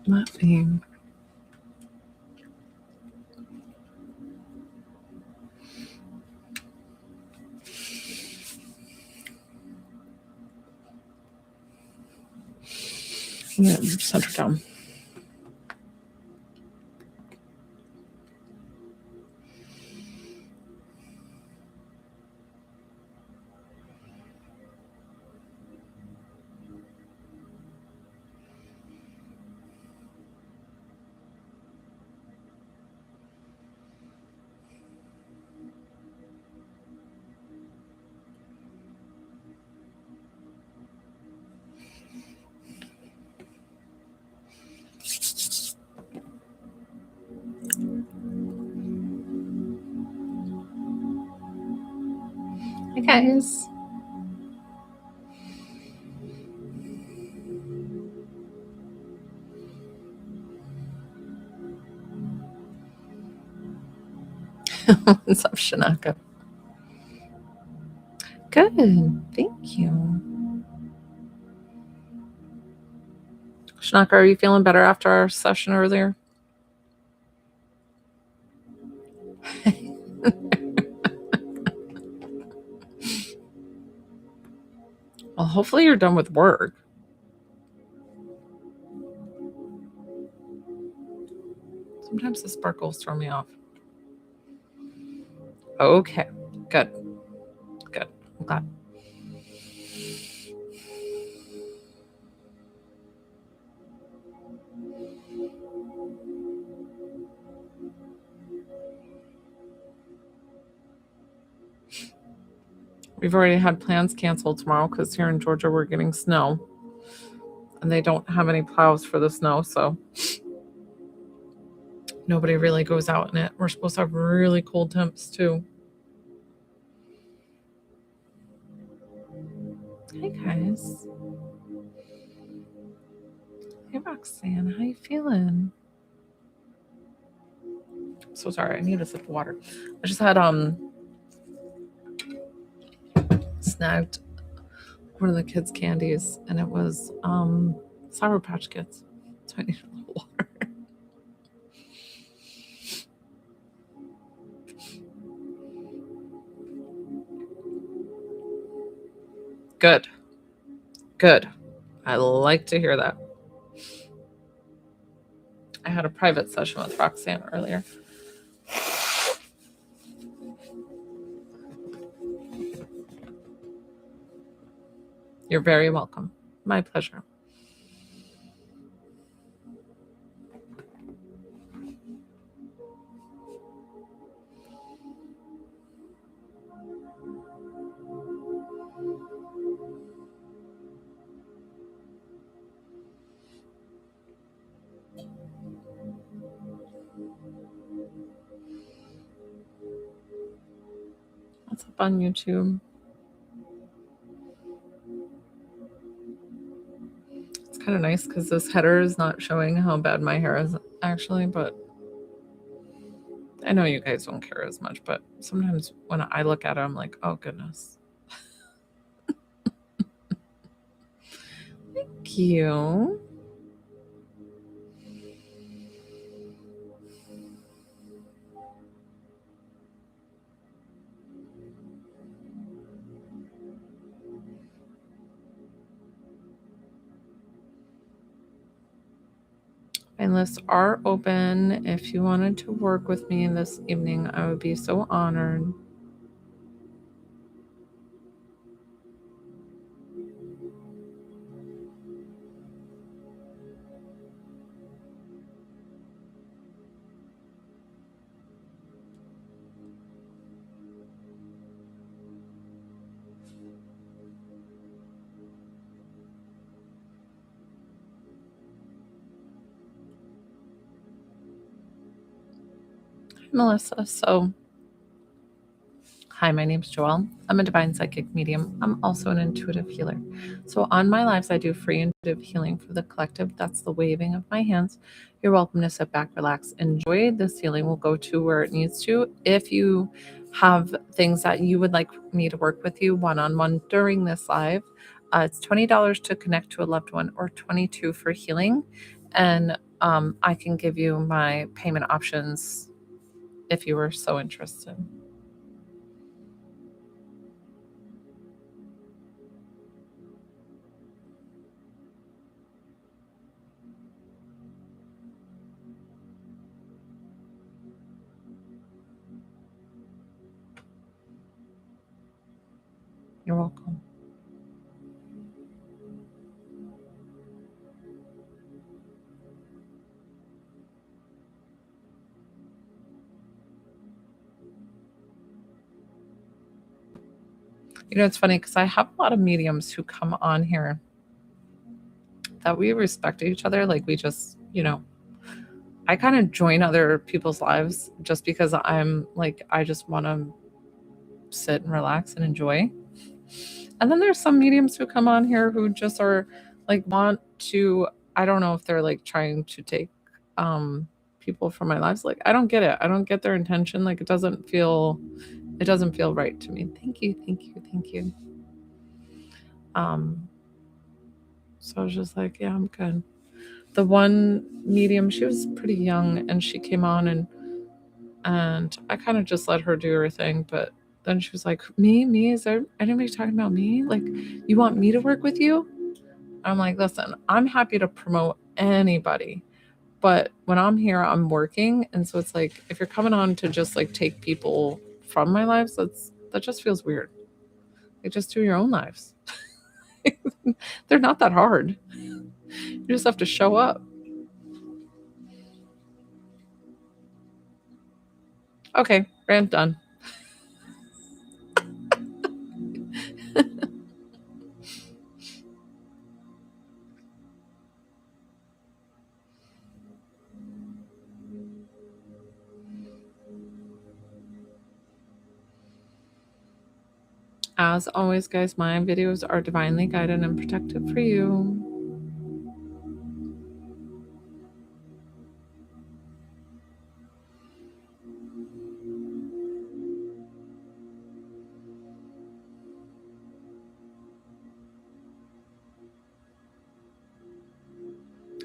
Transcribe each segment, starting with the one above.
Let me. Yeah, set her down. Hi, guys. What's up, Shanaka? Good. Thank you. Shanaka, are you feeling better after our session earlier? Well, hopefully you're done with work. Sometimes the sparkles throw me off. Okay, good. Good. I'm glad. We've already had plans canceled tomorrow because here in Georgia we're getting snow. And they don't have any plows for the snow, so nobody really goes out in it. We're supposed to have really cold temps too. Hey guys. Hey Roxanne, how you feeling? I'm so sorry, I need a sip of water. I just had snagged one of the kids' candies and it was Sour Patch Kids. So I need a little water. Good. Good. I like to hear that. I had a private session with Roxanne earlier. You're very welcome. My pleasure. What's up on YouTube? It's kind of nice because this header is not showing how bad my hair is actually, but I know you guys don't care as much, but sometimes when I look at it, I'm like, oh goodness. Thank you. My lists are open. If you wanted to work with me this evening, I would be so honored. Melissa. So, hi, my name's Joelle. I'm a divine psychic medium. I'm also an intuitive healer. So, on my lives, I do free intuitive healing for the collective. That's the waving of my hands. You're welcome to sit back, relax, enjoy. This healing will go to where it needs to. If you have things that you would like me to work with you one-on-one during this live, it's $20 to connect to a loved one or $22 for healing. And I can give you my payment options if you were so interested. You're welcome. You know, it's funny because I have a lot of mediums who come on here that we respect each other. Like we just, you know, I kind of join other people's lives just because I'm like, I just want to sit and relax and enjoy. And then there's some mediums who come on here who just are like, want to, I don't know if they're like trying to take people from my lives. Like, I don't get it. I don't get their intention. Like, it doesn't feel right to me. Thank you. So I was just like, yeah, I'm good. The one medium, she was pretty young and she came on and I kind of just let her do her thing, but then she was like, me, is there anybody talking about me? Like, you want me to work with you? I'm like, listen, I'm happy to promote anybody, but when I'm here, I'm working. And so it's like, if you're coming on to just like take people from my lives, that just feels weird. Like, just do your own lives. They're not that hard. You just have to show up. Okay, rant done. As always, guys, my videos are divinely guided and protected for you.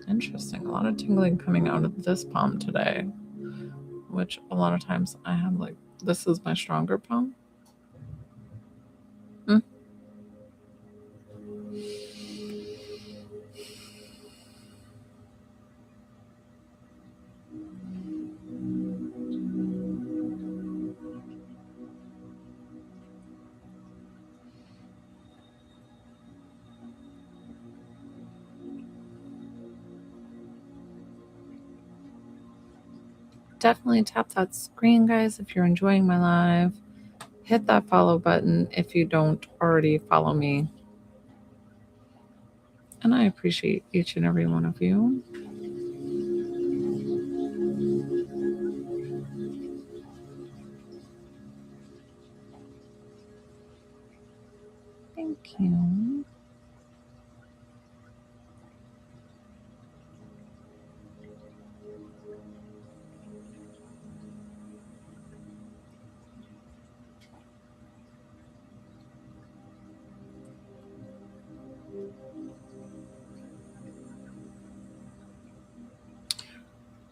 Interesting. A lot of tingling coming out of this palm today, which a lot of times I have like, this is my stronger palm. Definitely tap that screen, guys, if you're enjoying my live. Hit that follow button if you don't already follow me. And I appreciate each and every one of you. Thank you.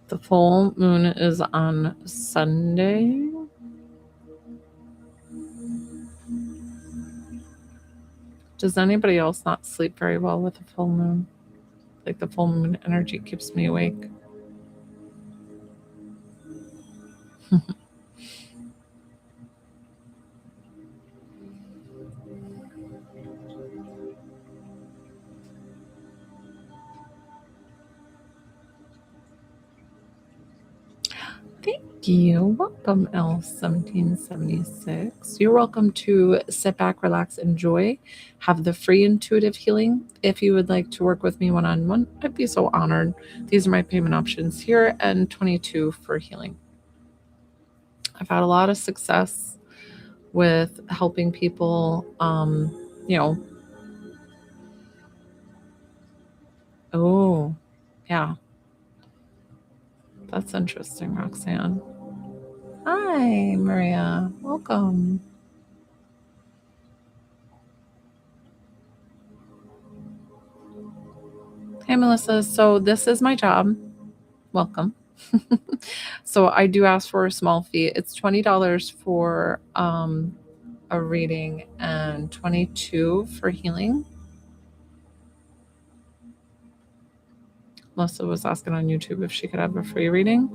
The full moon is on Sunday. Does anybody else not sleep very well with a full moon? Like the full moon energy keeps me awake. Thank you. Welcome, L1776. You're welcome to sit back, relax, enjoy. Have the free intuitive healing. If you would like to work with me one-on-one, I'd be so honored. These are my payment options here and 22 for healing. I've had a lot of success with helping people, you know. Oh, yeah. That's interesting, Roxanne. Hi, Maria. Welcome. Hey, Melissa. So this is my job. Welcome. So I do ask for a small fee. It's $20 for a reading and $22 for healing. Melissa was asking on YouTube if she could have a free reading.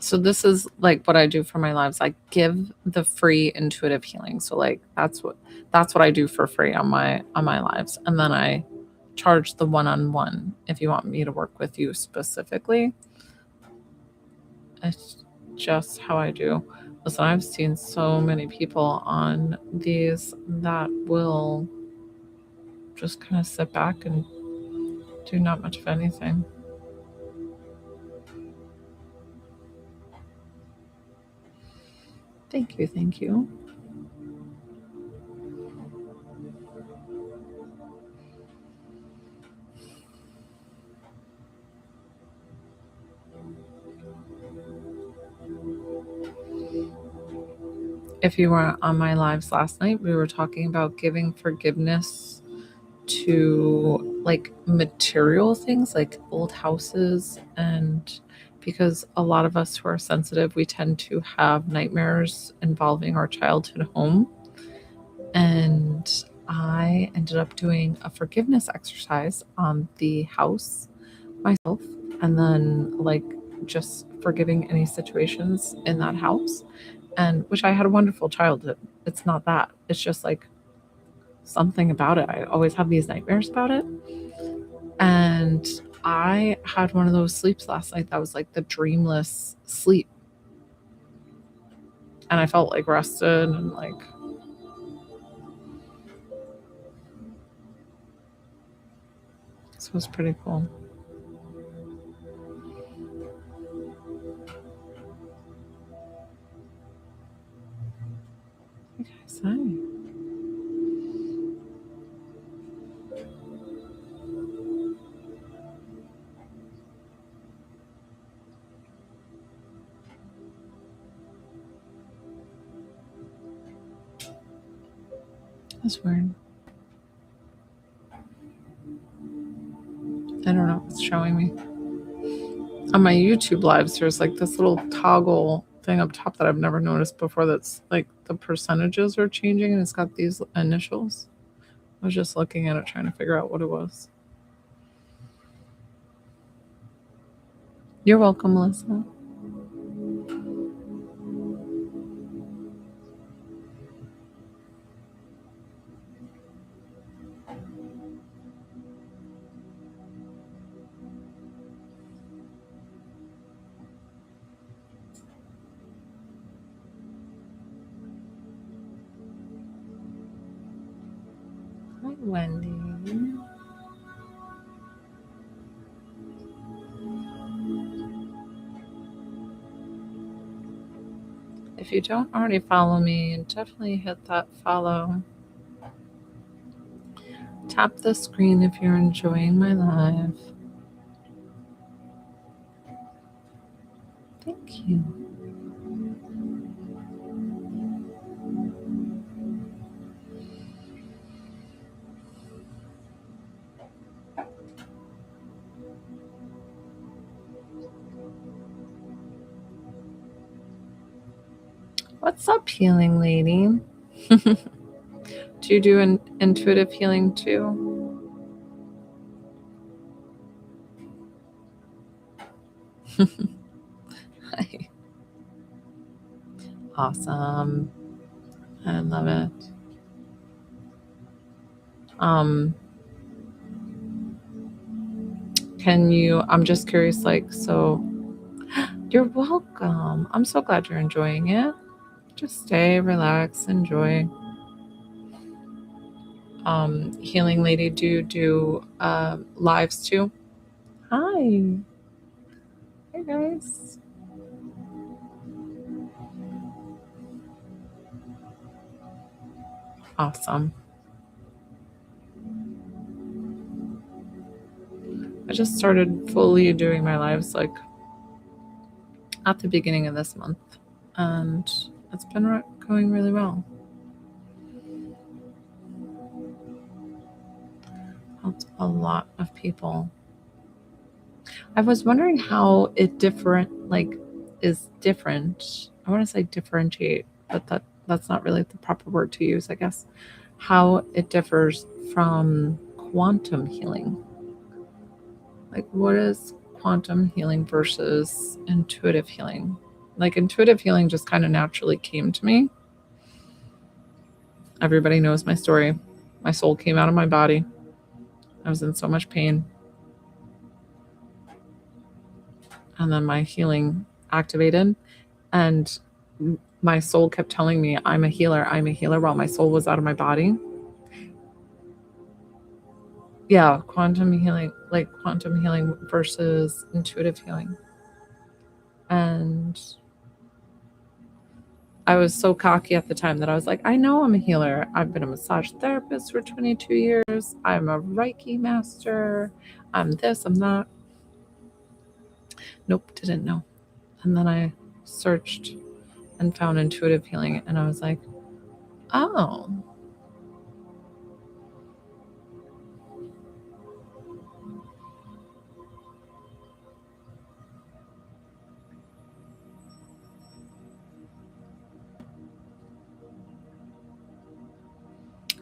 So this is like what I do for my lives. I give the free intuitive healing. So like that's what I do for free on my lives. And then I charge the one-on-one if you want me to work with you specifically. It's just how I do. Listen, I've seen so many people on these that will just kind of sit back and do not much of anything. Thank you, thank you. If you were on my lives last night, we were talking about giving forgiveness to like material things like old houses, and because a lot of us who are sensitive, we tend to have nightmares involving our childhood home. And I ended up doing a forgiveness exercise on the house myself, and then like just forgiving any situations in that house, and which I had a wonderful childhood. It's not that, it's just like something about it. I always have these nightmares about it. And I had one of those sleeps last night that was like the dreamless sleep. And I felt like rested and like, so it was pretty cool. You guys, hi. That's weird. I don't know what's showing me. On my YouTube lives, there's like this little toggle thing up top that I've never noticed before that's like the percentages are changing and it's got these initials. I was just looking at it trying to figure out what it was. You're welcome, Melissa. Hi, Wendy. If you don't already follow me, definitely hit that follow. Tap the screen if you're enjoying my live. Thank you. What's up, healing lady? Do you do an intuitive healing too? Hi. Awesome. I love it. Can you, I'm just curious, like, so you're welcome. I'm so glad you're enjoying it. Just stay, relax, enjoy. Healing lady, do you do lives too? Hi. Hey guys. Awesome. I just started fully doing my lives like at the beginning of this month, and it's been going really well. Helped a lot of people. I was wondering how it is different. I want to say differentiate, but that's not really the proper word to use, I guess. How it differs from quantum healing. Like, what is quantum healing versus intuitive healing? Like, intuitive healing just kind of naturally came to me. Everybody knows my story. My soul came out of my body. I was in so much pain. And then my healing activated. And my soul kept telling me, I'm a healer, while my soul was out of my body. Yeah, quantum healing versus intuitive healing. And I was so cocky at the time that I was like, I know I'm a healer. I've been a massage therapist for 22 years. I'm a Reiki master. I'm this, I'm that. Nope, didn't know. And then I searched and found intuitive healing, and I was like, oh.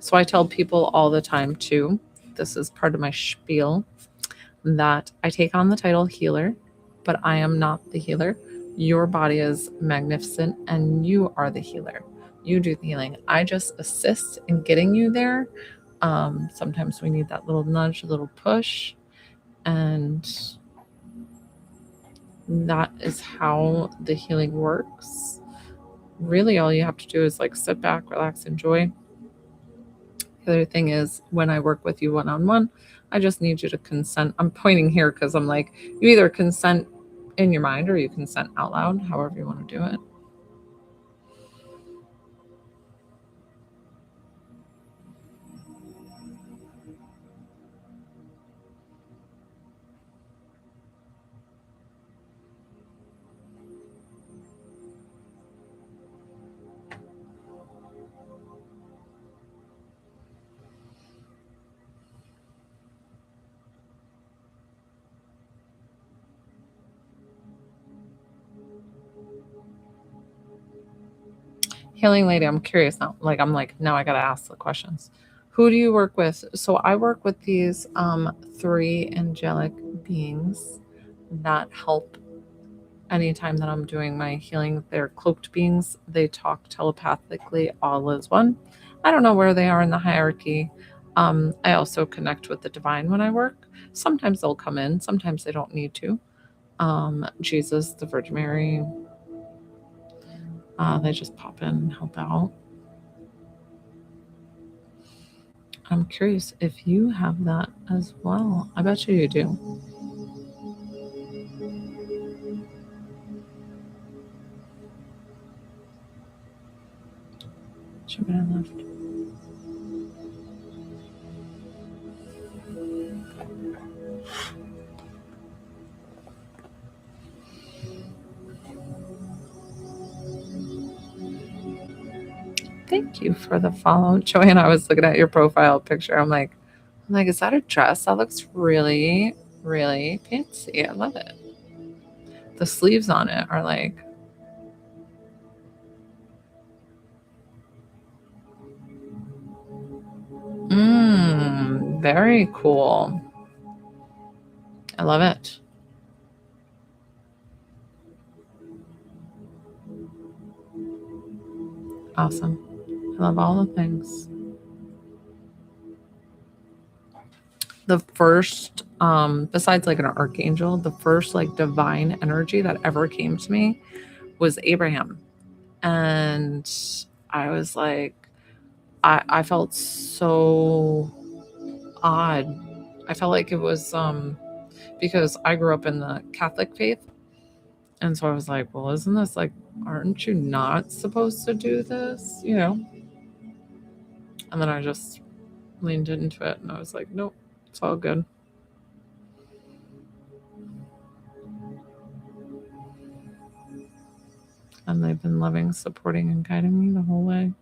So I tell people all the time too, this is part of my spiel, that I take on the title healer, but I am not the healer. Your body is magnificent and you are the healer. You do the healing. I just assist in getting you there. Sometimes we need that little nudge, a little push, and that is how the healing works. Really, all you have to do is like sit back, relax, enjoy. The other thing is when I work with you one-on-one, I just need you to consent. I'm pointing here because I'm like, you either consent in your mind or you consent out loud, however you want to do it. Healing lady, I'm curious now. I'm like, now I got to ask the questions. Who do you work with? So I work with these three angelic beings that help anytime that I'm doing my healing. They're cloaked beings. They talk telepathically, all as one. I don't know where they are in the hierarchy. I also connect with the divine when I work. Sometimes they'll come in, sometimes they don't need to. Jesus, the Virgin Mary, they just pop in and help out. I'm curious if you have that as well. I bet you do. Should have been left. Thank you for the follow, Joanne. I was looking at your profile picture. I'm like, is that a dress? That looks really, really fancy. I love it. The sleeves on it are like, very cool. I love it. Awesome. I love all the things. The first, besides like an archangel, the first like divine energy that ever came to me was Abraham. And I was like, I felt so odd. I felt like it was because I grew up in the Catholic faith. And so I was like, well, isn't this like, aren't you not supposed to do this? You know? And then I just leaned into it and I was like, nope, it's all good. And they've been loving, supporting, and guiding me the whole way.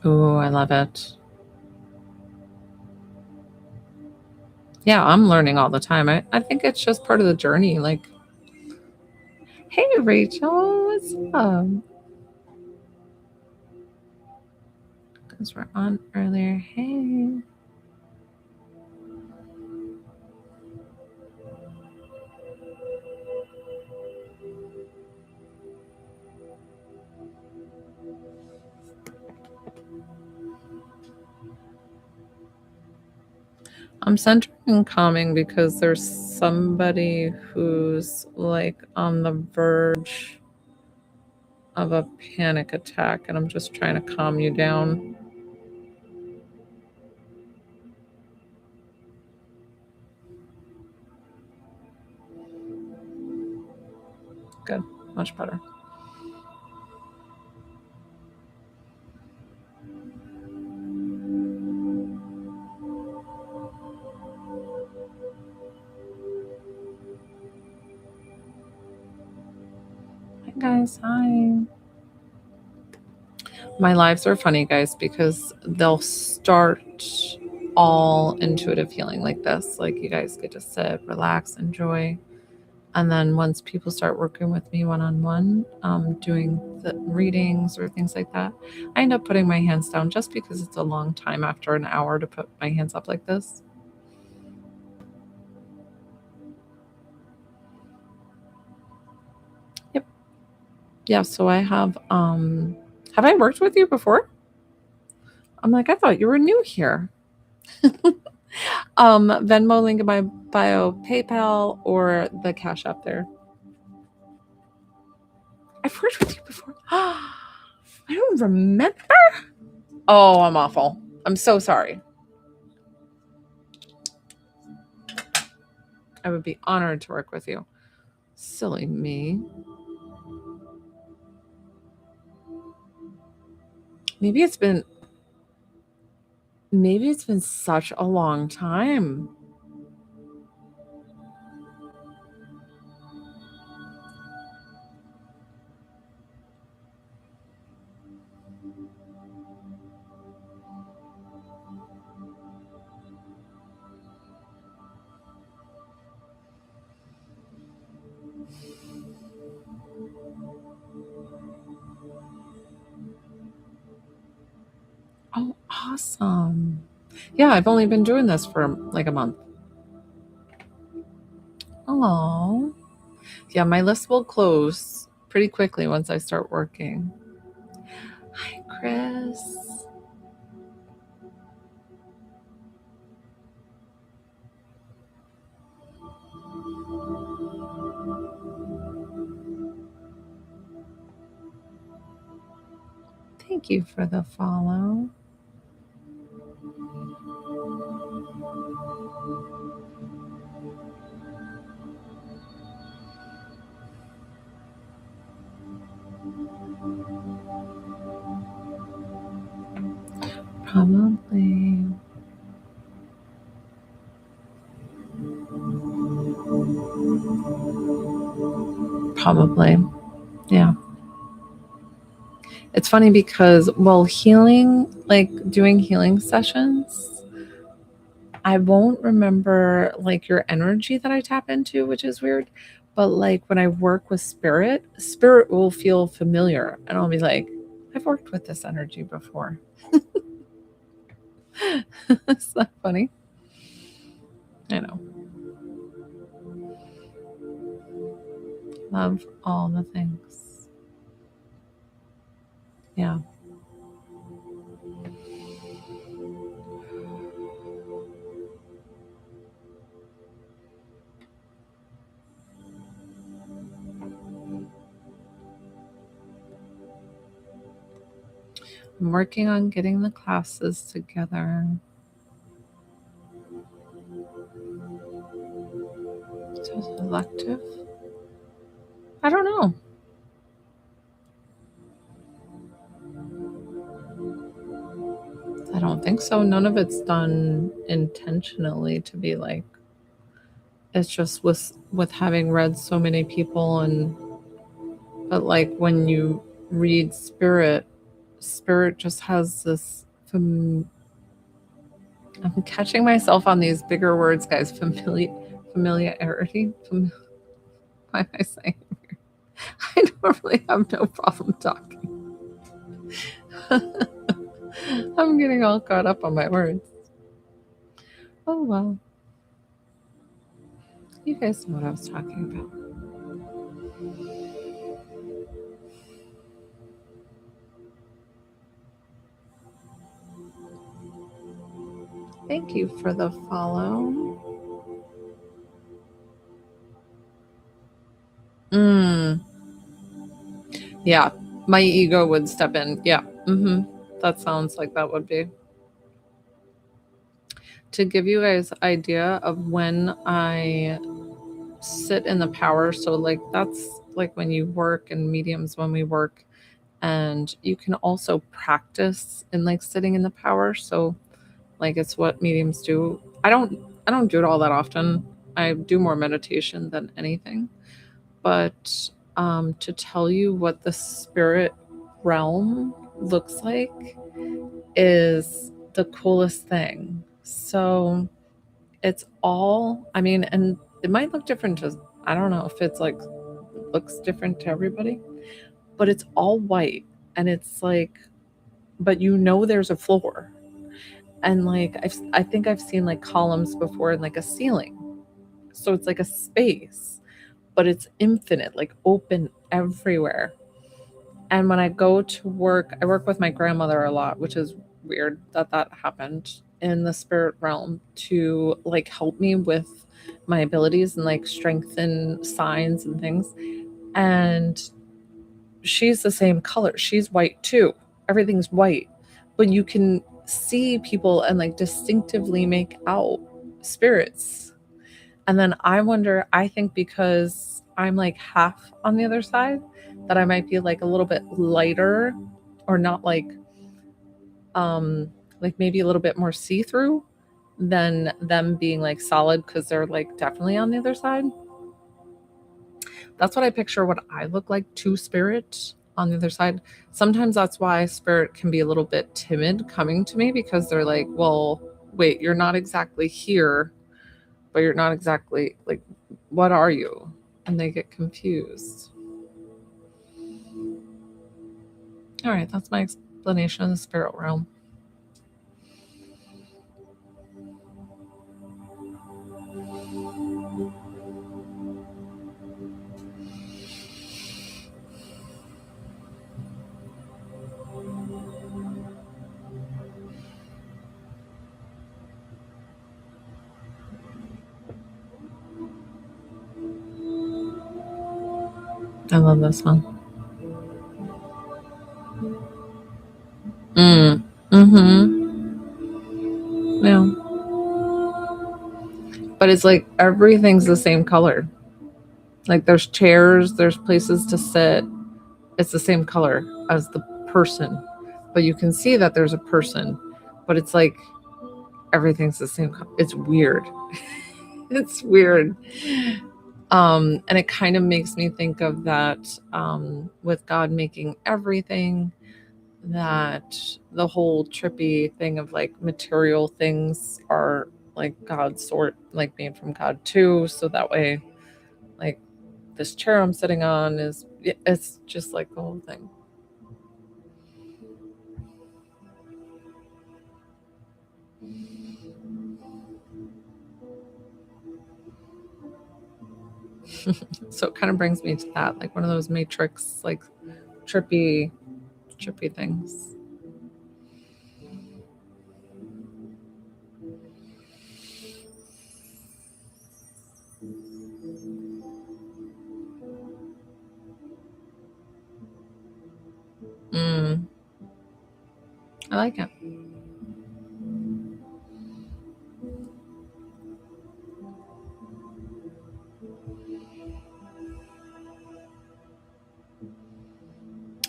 Ooh, I love it. Yeah, I'm learning all the time. I think it's just part of the journey. Like, hey, Rachel, what's up? Because we're on earlier. Hey. I'm centering and calming because there's somebody who's like on the verge of a panic attack, and I'm just trying to calm you down. Good, much better. Hi, guys. Hi. My lives are funny, guys, because they'll start all intuitive healing like this. Like, you guys get to sit, relax, enjoy. And then once people start working with me one-on-one, doing the readings or things like that, I end up putting my hands down just because it's a long time after an hour to put my hands up like this. Yep. Yeah, so I have I worked with you before? I'm like, I thought you were new here. Venmo link in my bio, PayPal, or the Cash App there. I've worked with you before. I don't remember. Oh, I'm awful. I'm so sorry. I would be honored to work with you. Silly me. Maybe it's been such a long time. Oh, awesome. Yeah, I've only been doing this for like a month. Oh. Yeah, my list will close pretty quickly once I start working. Hi, Chris. Thank you for the follow. Probably. Probably. Yeah. It's funny because, well, healing, like doing healing sessions, I won't remember like your energy that I tap into, which is weird. But like when I work with spirit will feel familiar and I'll be like, I've worked with this energy before. Is that funny? I know. Love all the things. Yeah. I'm working on getting the classes together. So selective? I don't know. I don't think so. None of it's done intentionally to be like. It's just with having read so many people, and but like when you read spirit just has this I'm catching myself on these bigger words, guys. Familiarity. Why am I saying? I normally have no problem talking. I'm getting all caught up on my words. Oh well. You guys know what I was talking about. Thank you for the follow. Yeah, my ego would step in. Yeah. That sounds like that would be. To give you guys idea of when I sit in the power, so like that's like when you work and mediums when we work, and you can also practice in like sitting in the power. So like it's what mediums do. I don't do it all that often. I do more meditation than anything. But to tell you what the spirit realm looks like is the coolest thing. So it's all, I mean, and it might look different to, I don't know if it's like looks different to everybody, but it's all white, and it's like, but you know there's a floor. And like I think I've seen like columns before and like a ceiling. So it's like a space, but it's infinite, like open everywhere. And when I go to work, I work with my grandmother a lot, which is weird that that happened in the spirit realm to like help me with my abilities and like strengthen signs and things. And she's the same color. She's white too. Everything's white, but you can see people and like distinctively make out spirits. And then I wonder, I think because I'm like half on the other side, that I might be like a little bit lighter, or not like maybe a little bit more see-through than them being like solid, because they're like definitely on the other side. That's what I picture what I look like to spirit on the other side. Sometimes that's why spirit can be a little bit timid coming to me, because they're like, well, wait, you're not exactly here, but you're not exactly like, what are you? And they get confused. All right, that's my explanation of the spirit realm. I love this one. Mm-hmm. Yeah. But it's like everything's the same color. Like there's chairs, there's places to sit. It's the same color as the person. But you can see that there's a person. But it's like everything's the same color. It's weird. It's weird. And it kind of makes me think of that with God making everything, that the whole trippy thing of like material things are like God's sort, like made from God too. So that way, like this chair I'm sitting on is, it's just like the whole thing. So it kind of brings me to that, like one of those Matrix, like trippy things. I like it.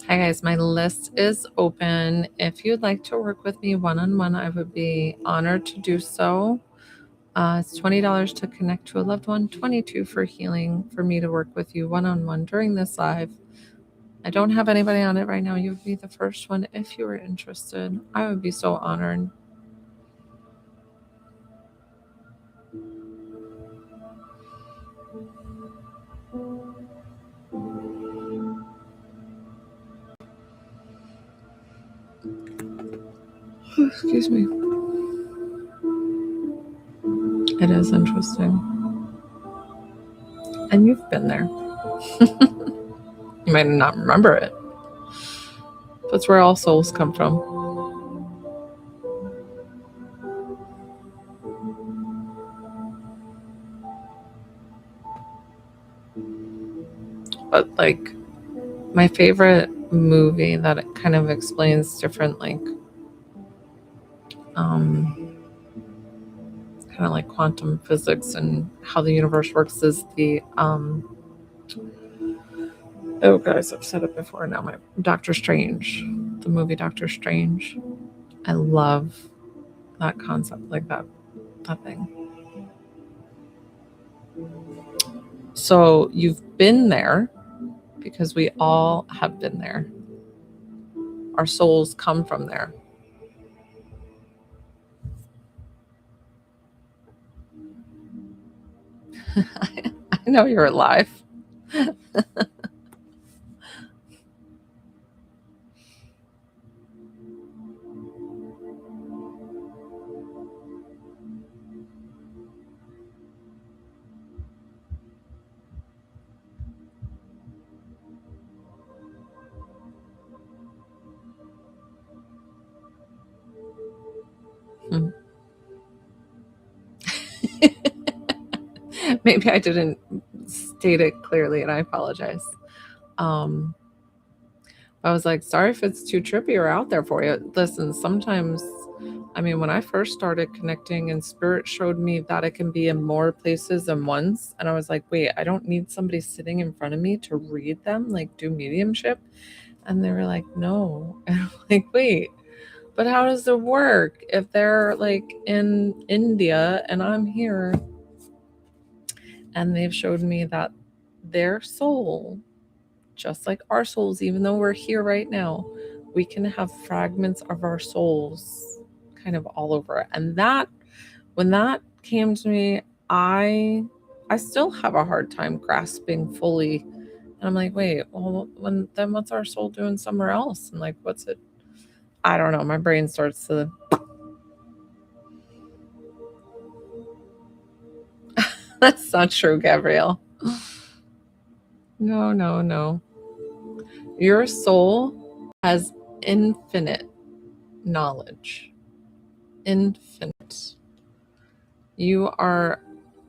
Hi guys, my list is open. If you'd like to work with me one-on-one, I would be honored to do so. It's $20 to connect to a loved one, $22 for healing, for me to work with you one-on-one during this live. I don't have anybody on it right now. You would be the first one if you were interested. I would be so honored. Excuse me. It is interesting. And you've been there. You might not remember it. That's where all souls come from. But like my favorite movie that it kind of explains different, like kind of like quantum physics and how the universe works, is the oh guys, I've said it before now, my Doctor Strange, the movie Doctor Strange. I love that concept, like that thing. So you've been there, because we all have been there. Our souls come from there. I know you're alive. Maybe I didn't state it clearly, and I apologize. I was like, sorry if it's too trippy or out there for you. Listen, sometimes, I mean, when I first started connecting and spirit showed me that it can be in more places than once, and I was like, wait, I don't need somebody sitting in front of me to read them, like do mediumship. And they were like, no. And I'm like, wait, but how does it work if they're like in India and I'm here? And they've showed me that their soul, just like our souls, even though we're here right now, we can have fragments of our souls kind of all over. And that, when that came to me, I still have a hard time grasping fully. And I'm like, wait, well, then what's our soul doing somewhere else? And like, what's it? I don't know. My brain starts to. That's not true, Gabrielle. No. Your soul has infinite knowledge. Infinite. You are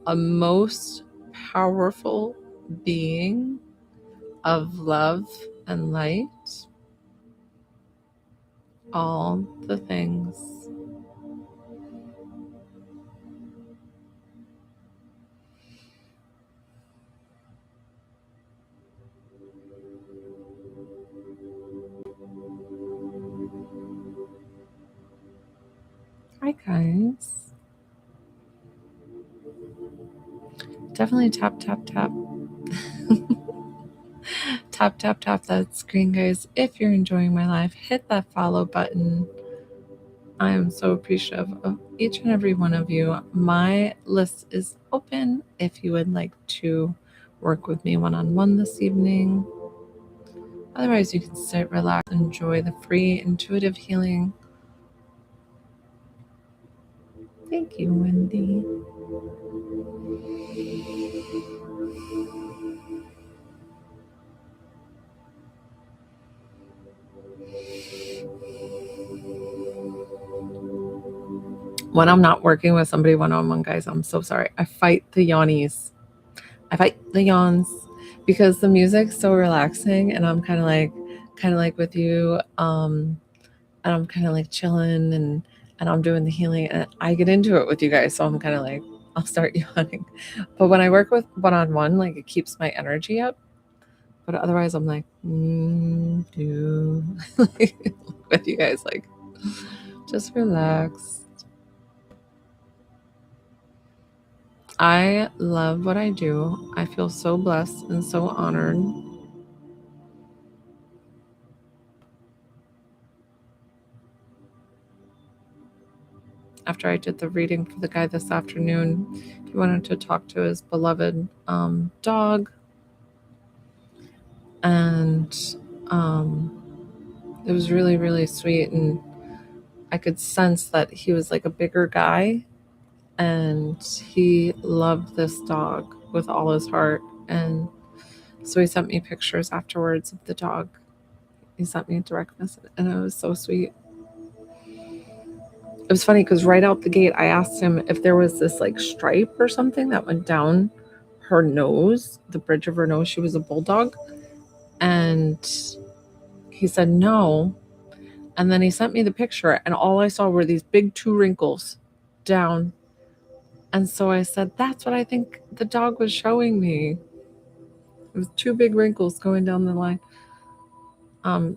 a most powerful being of love and light. All the things. Hi, guys. Definitely tap. Tap that screen, guys. If you're enjoying my live, hit that follow button. I am so appreciative of each and every one of you. My list is open if you would like to work with me one-on-one this evening. Otherwise, you can sit, relax, enjoy the free intuitive healing. Thank you, Wendy. when I'm not working with somebody one-on-one, guys, I'm so sorry. I fight the yawnies. I fight the yawns because the music's so relaxing, and I'm kind of like with you, and I'm kind of like chilling, and I'm doing the healing, and I get into it with you guys, so I'm kind of like, I'll start yawning. But when I work with one-on-one, like, it keeps my energy up. But otherwise, I'm like, with you guys, like, just relax. I love what I do. I feel so blessed and so honored. After I did the reading for the guy this afternoon, he wanted to talk to his beloved dog. And it was really, really sweet. And I could sense that he was like a bigger guy, and he loved this dog with all his heart. And so he sent me pictures afterwards of the dog. He sent me a direct message, and it was so sweet. It was funny because right out the gate, I asked him if there was this like stripe or something that went down her nose, the bridge of her nose. She was a bulldog. And he said no. And then he sent me the picture, and all I saw were these big 2 wrinkles down. And so I said, that's what I think the dog was showing me. It was 2 big wrinkles going down the line.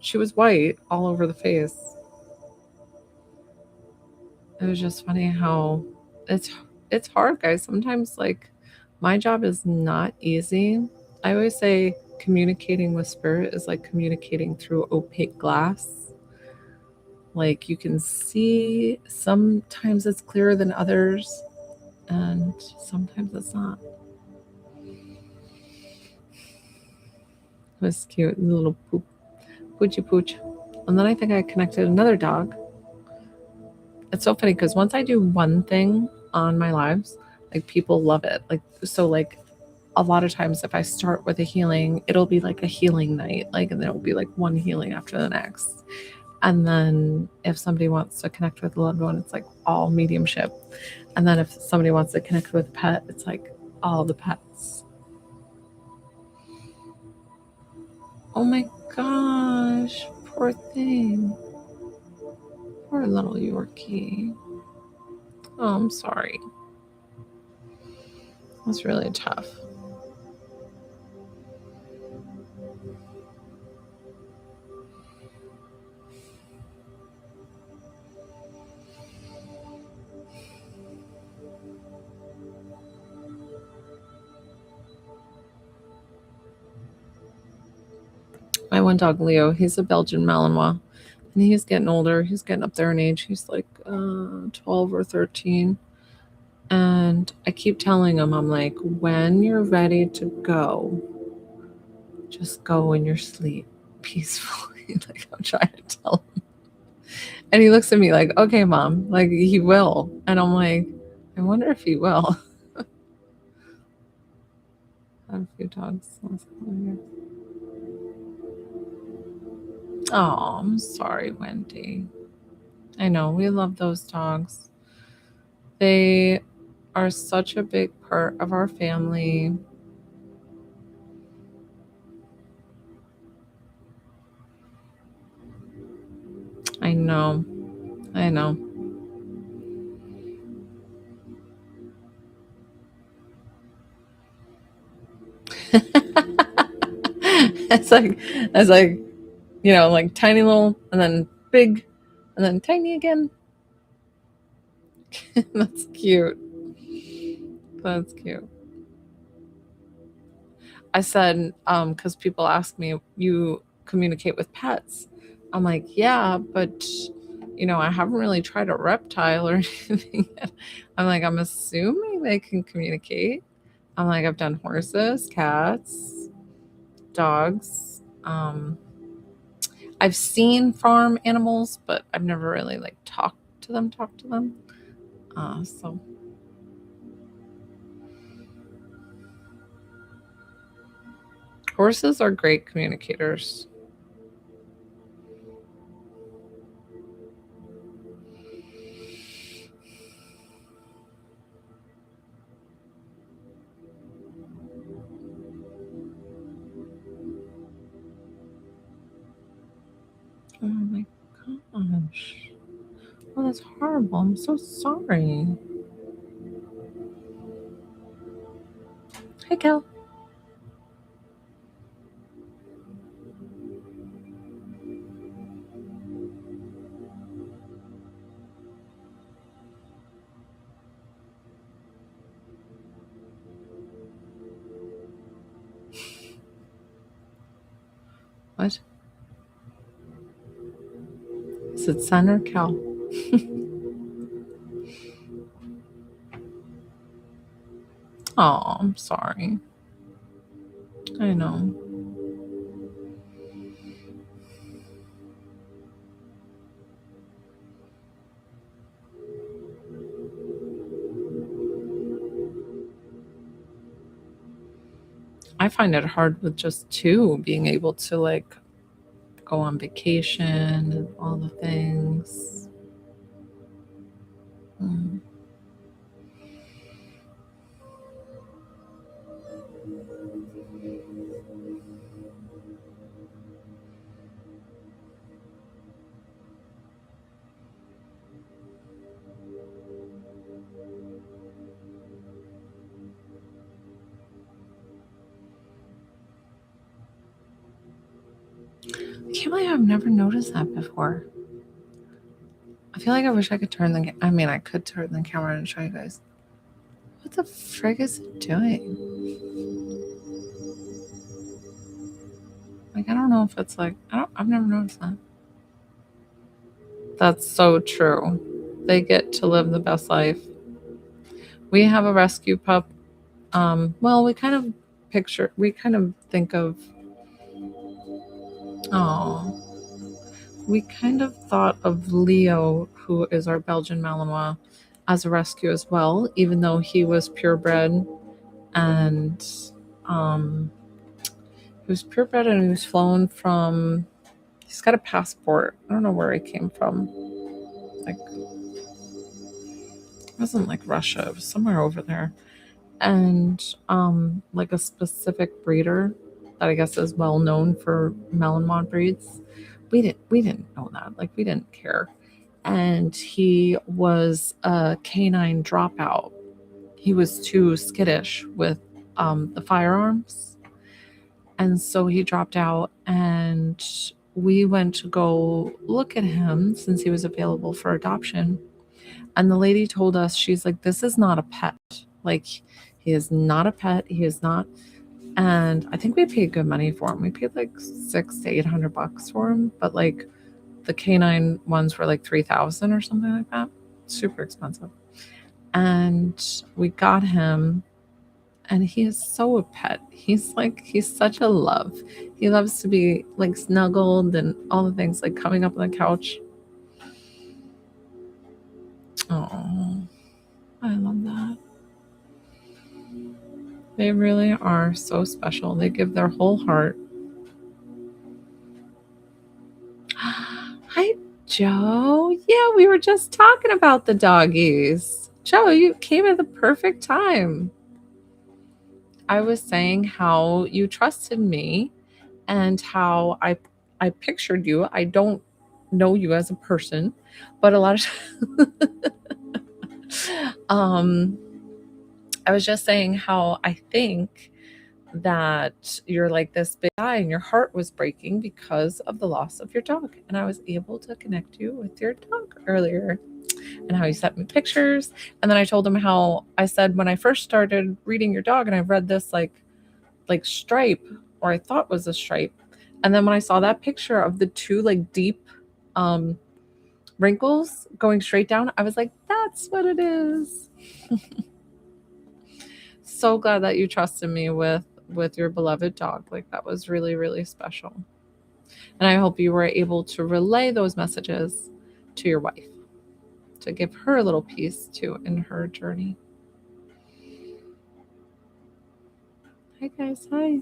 She was white all over the face. It was just funny how it's hard, guys. Sometimes, like, my job is not easy. I always say communicating with spirit is like communicating through opaque glass. Like, you can see, sometimes it's clearer than others, and sometimes it's not. It was cute, little poochy pooch. And then I think I connected another dog. It's so funny because once I do one thing on my lives, like, people love it. Like, so, like, a lot of times if I start with a healing, it'll be like a healing night, like, and then it'll be like one healing after the next. And then if somebody wants to connect with a loved one, it's like all mediumship. And then if somebody wants to connect with a pet, it's like all the pets. Oh my gosh, poor thing. Poor little Yorkie. Oh, I'm sorry. That's really tough. My one dog, Leo, he's a Belgian Malinois, and he's getting older. He's getting up there in age. He's like 12 or 13. And I keep telling him, I'm like, when you're ready to go, just go in your sleep peacefully. Like, I'm trying to tell him. And he looks at me like, okay, Mom, like, he will. And I'm like, I wonder if he will. I have a few dogs. Oh, I'm sorry, Wendy. I know, we love those dogs. They are such a big part of our family. I know. It's like, like tiny little, and then big, and then tiny again. That's cute. That's cute. I said, because people ask me, you communicate with pets. I'm like, yeah, but I haven't really tried a reptile or anything yet. I'm like, I'm assuming they can communicate. I'm like, I've done horses, cats, dogs. I've seen farm animals, but I've never really like talked to them. So horses are great communicators. Oh my gosh. Oh, that's horrible. I'm so sorry. Hey, Kel. What? Is it Sen or Kel? Oh, I'm sorry. I know. I find it hard with just two being able to like go on vacation and all the things. Mm. I can't believe I've never noticed that before. I feel like I wish I could turn the. I mean, I could turn the camera and show you guys. What the frig is it doing? Like, I don't know if it's like I've never noticed that. That's so true. They get to live the best life. We have a rescue pup. Well, we kind of think of. Oh, we kind of thought of Leo, who is our Belgian Malinois, as a rescue as well, even though he was purebred and um, he was purebred and he was flown from. He's got a passport. I don't know where he came from. Like, it wasn't like Russia. It was somewhere over there, and like a specific breeder that I guess is well known for Malinois breeds. We didn't know that. Like, we didn't care. And he was a canine dropout. He was too skittish with the firearms. And so he dropped out, and we went to go look at him since he was available for adoption. And the lady told us, she's like, this is not a pet. Like, he is not a pet. He is not. And I think we paid good money for him. We paid like $600 to $800 for him. But like, the canine ones were like 3,000 or something like that. Super expensive. And we got him, and he is so a pet. He's such a love. He loves to be like snuggled and all the things, like coming up on the couch. Oh, I love that. They really are so special. They give their whole heart. Hi, Joe. Yeah, we were just talking about the doggies. Joe, you came at the perfect time. I was saying how you trusted me and how I pictured you. I don't know you as a person, but a lot of um I was just saying how I think that you're like this big guy and your heart was breaking because of the loss of your dog. And I was able to connect you with your dog earlier and how you sent me pictures. And then I told him how I said when I first started reading your dog and I read this like stripe, or I thought was a stripe. And then when I saw that picture of the two like deep um wrinkles going straight down, I was like, that's what it is. So glad that you trusted me with your beloved dog. Like, that was really, really special. And I hope you were able to relay those messages to your wife to give her a little peace too in her journey. Hi guys, hi.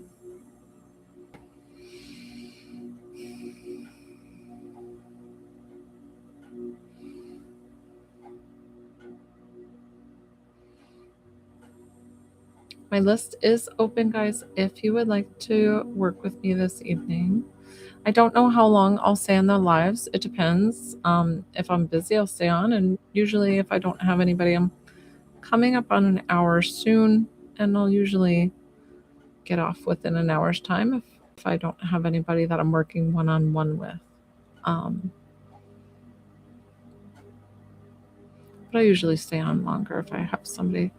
My list is open, guys. If you would like to work with me this evening, I don't know how long I'll stay on the lives. It depends. If I'm busy, I'll stay on. And usually, if I don't have anybody, I'm coming up on an hour soon. And I'll usually get off within an hour's time if I don't have anybody that I'm working one-on-one with. Um, but I usually stay on longer if I have somebody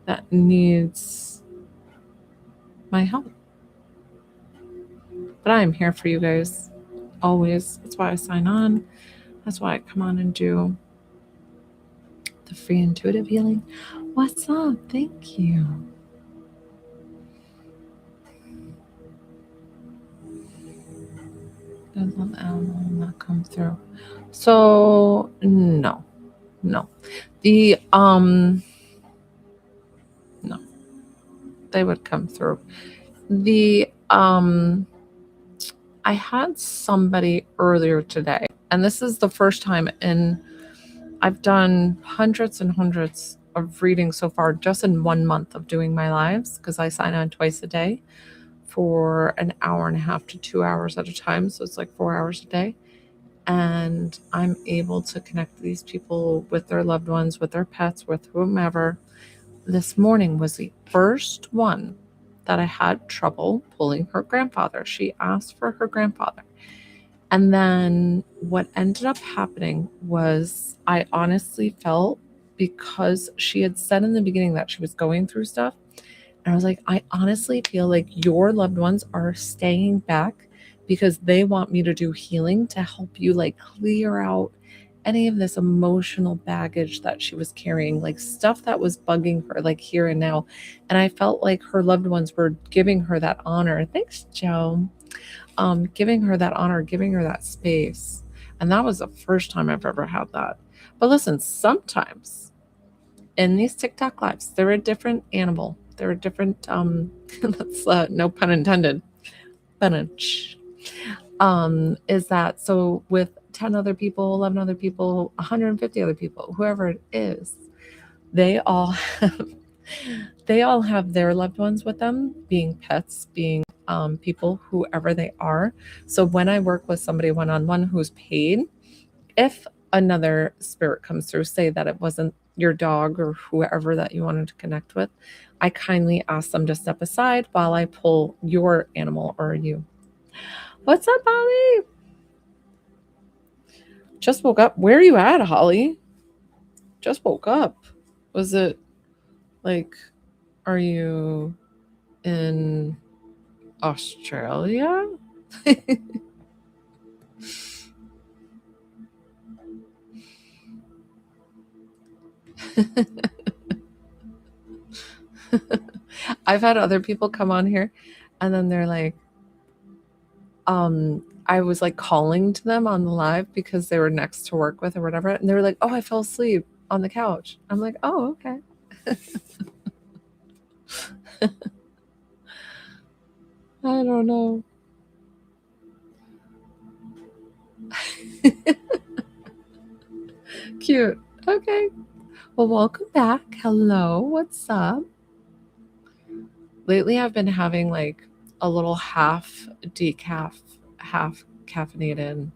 that needs my help. But I am here for you guys always. That's why I sign on. That's why I come on and do the free intuitive healing. What's up? Thank you. Does the animal not come through? So no. The no. They would come through. The I had somebody earlier today, and this is the first time I've done hundreds and hundreds of readings so far just in 1 month of doing my lives, because I sign on twice a day for an hour and a half to 2 hours at a time. So it's like 4 hours a day. And I'm able to connect these people with their loved ones, with their pets, with whomever. This morning was the first one that I had trouble pulling her grandfather. She asked for her grandfather. And then what ended up happening was I honestly felt, because she had said in the beginning that she was going through stuff, and I was like, I honestly feel like your loved ones are staying back because they want me to do healing to help you like clear out any of this emotional baggage that she was carrying, like stuff that was bugging her, like here and now. And I felt like her loved ones were giving her that honor. Thanks, Joe. Giving her that honor, giving her that space. And that was the first time I've ever had that. But listen, sometimes in these TikTok lives, they're a different animal. They're a different, that's no pun intended, bunch. Is that so with 10 other people, 11 other people, 150 other people, whoever it is, they all have their loved ones with them, being pets, being people, whoever they are. So when I work with somebody one-on-one who's paid, if another spirit comes through, say that it wasn't your dog or whoever that you wanted to connect with, I kindly ask them to step aside while I pull your animal or you. What's up, Holly? Just woke up. Where are you at, Holly? Just woke up. Was it like, are you in Australia? I've had other people come on here and then they're like, I was like calling to them on the live because they were next to work with or whatever. And they were like, oh, I fell asleep on the couch. I'm like, oh, okay. I don't know. Cute. Okay. Well, welcome back. Hello. What's up? Lately, I've been having like a little half decaf, half caffeinated.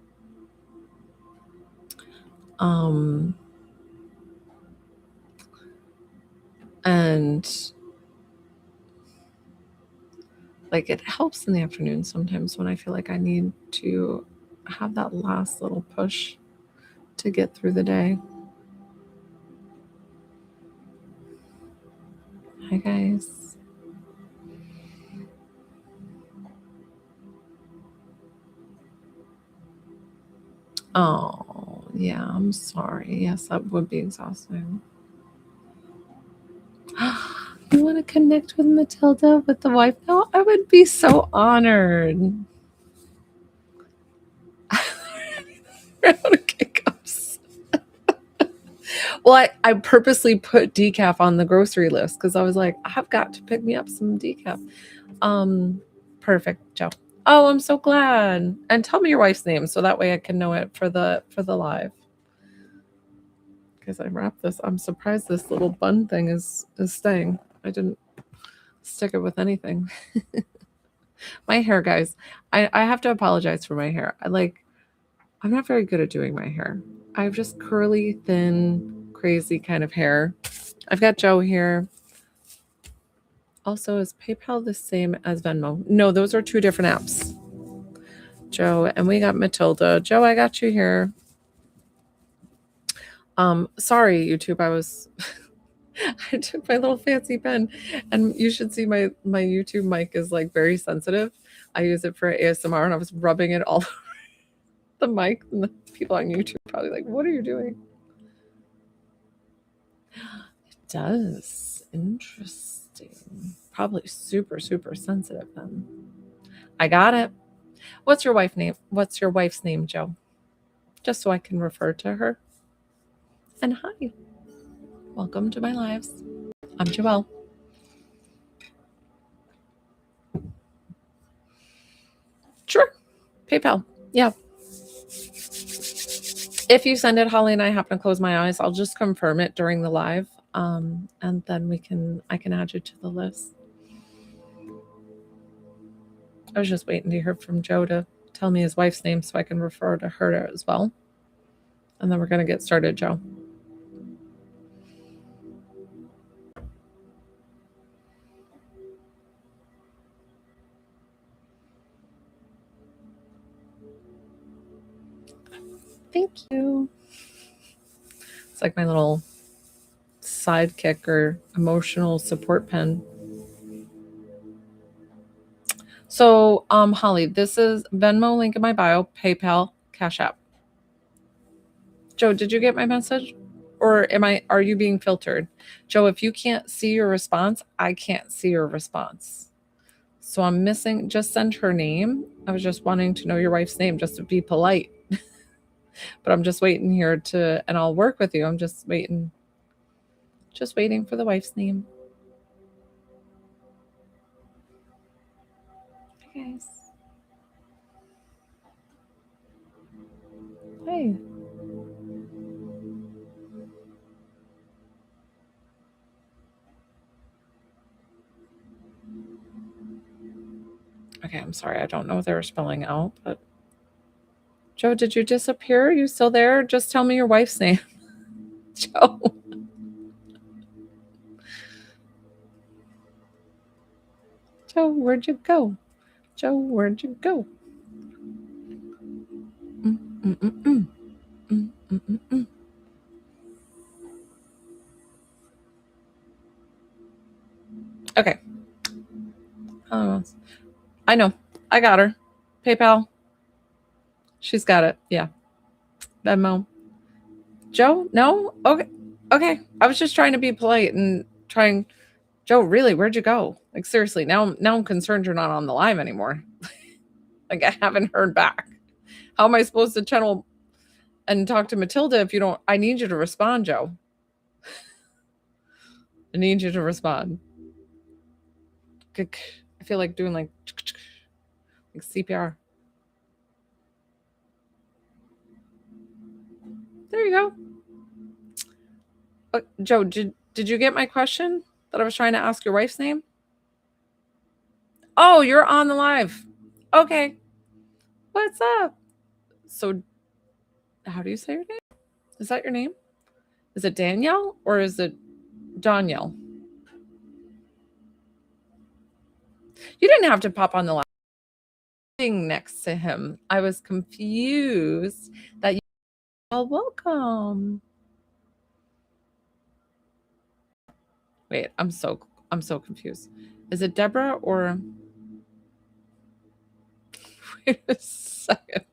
And like it helps in the afternoon sometimes when I feel like I need to have that last little push to get through the day. Hi, guys. Oh, yeah, I'm sorry. Yes, that would be exhausting. You want to connect with Matilda with the wife now? I would be so honored. Well, I purposely put decaf on the grocery list because I was like, I've got to pick me up some decaf. Perfect, Joe. Oh, I'm so glad. And tell me your wife's name so that way I can know it for the live. Because I wrapped this. I'm surprised this little bun thing is staying. I didn't stick it with anything. My hair, guys. I have to apologize for my hair. I'm not very good at doing my hair. I have just curly, thin, crazy kind of hair. I've got Joe here. Also, is PayPal the same as Venmo? No, those are two different apps. Joe, and we got Matilda. Joe, I got you here. Sorry, YouTube. I took my little fancy pen, and you should see my YouTube mic is like very sensitive. I use it for ASMR, and I was rubbing it all over the mic, and the people on YouTube probably like, "What are you doing?" It does. Interesting. Probably super sensitive then. I got it. What's your wife's name, Joe? Just so I can refer to her. And hi. Welcome to my lives. I'm Joelle. Sure. PayPal. Yeah. If you send it, Holly, and I happen to close my eyes, I'll just confirm it during the live. And then I can add you to the list. I was just waiting to hear from Joe to tell me his wife's name so I can refer to her as well. And then we're going to get started, Joe. Thank you. It's like my little sidekick or emotional support pen. So, Holly, this is Venmo link in my bio, PayPal, Cash App. Joe, did you get my message? Or are you being filtered? Joe, if you can't see your response, I can't see your response. So I'm missing, just send her name. I was just wanting to know your wife's name just to be polite. But I'm just waiting here and I'll work with you. I'm just waiting for the wife's name. Hi, guys. Hey. Okay, I'm sorry. I don't know what they were spelling out, but Joe, did you disappear? Are you still there? Just tell me your wife's name. Joe. Joe, where'd you go? Joe, where'd you go? Okay. I know. I got her. PayPal. She's got it. Yeah. Venmo. Joe? No? Okay. Okay. I was just trying to be polite and trying. Joe, really? Where'd you go? Like, seriously, now I'm concerned you're not on the live anymore. Like, I haven't heard back. How am I supposed to channel and talk to Matilda if you don't? I need you to respond, Joe. I need you to respond. I feel like doing like CPR. There you go. Joe, did you get my question that I was trying to ask your wife's name? Oh, you're on the live. Okay. What's up? So, how do you say your name? Is that your name? Is it Danielle or is it Danielle? You didn't have to pop on the live next to him. I was confused that you. Well, welcome. Wait, I'm so confused. Is it Deborah or? Wait a second.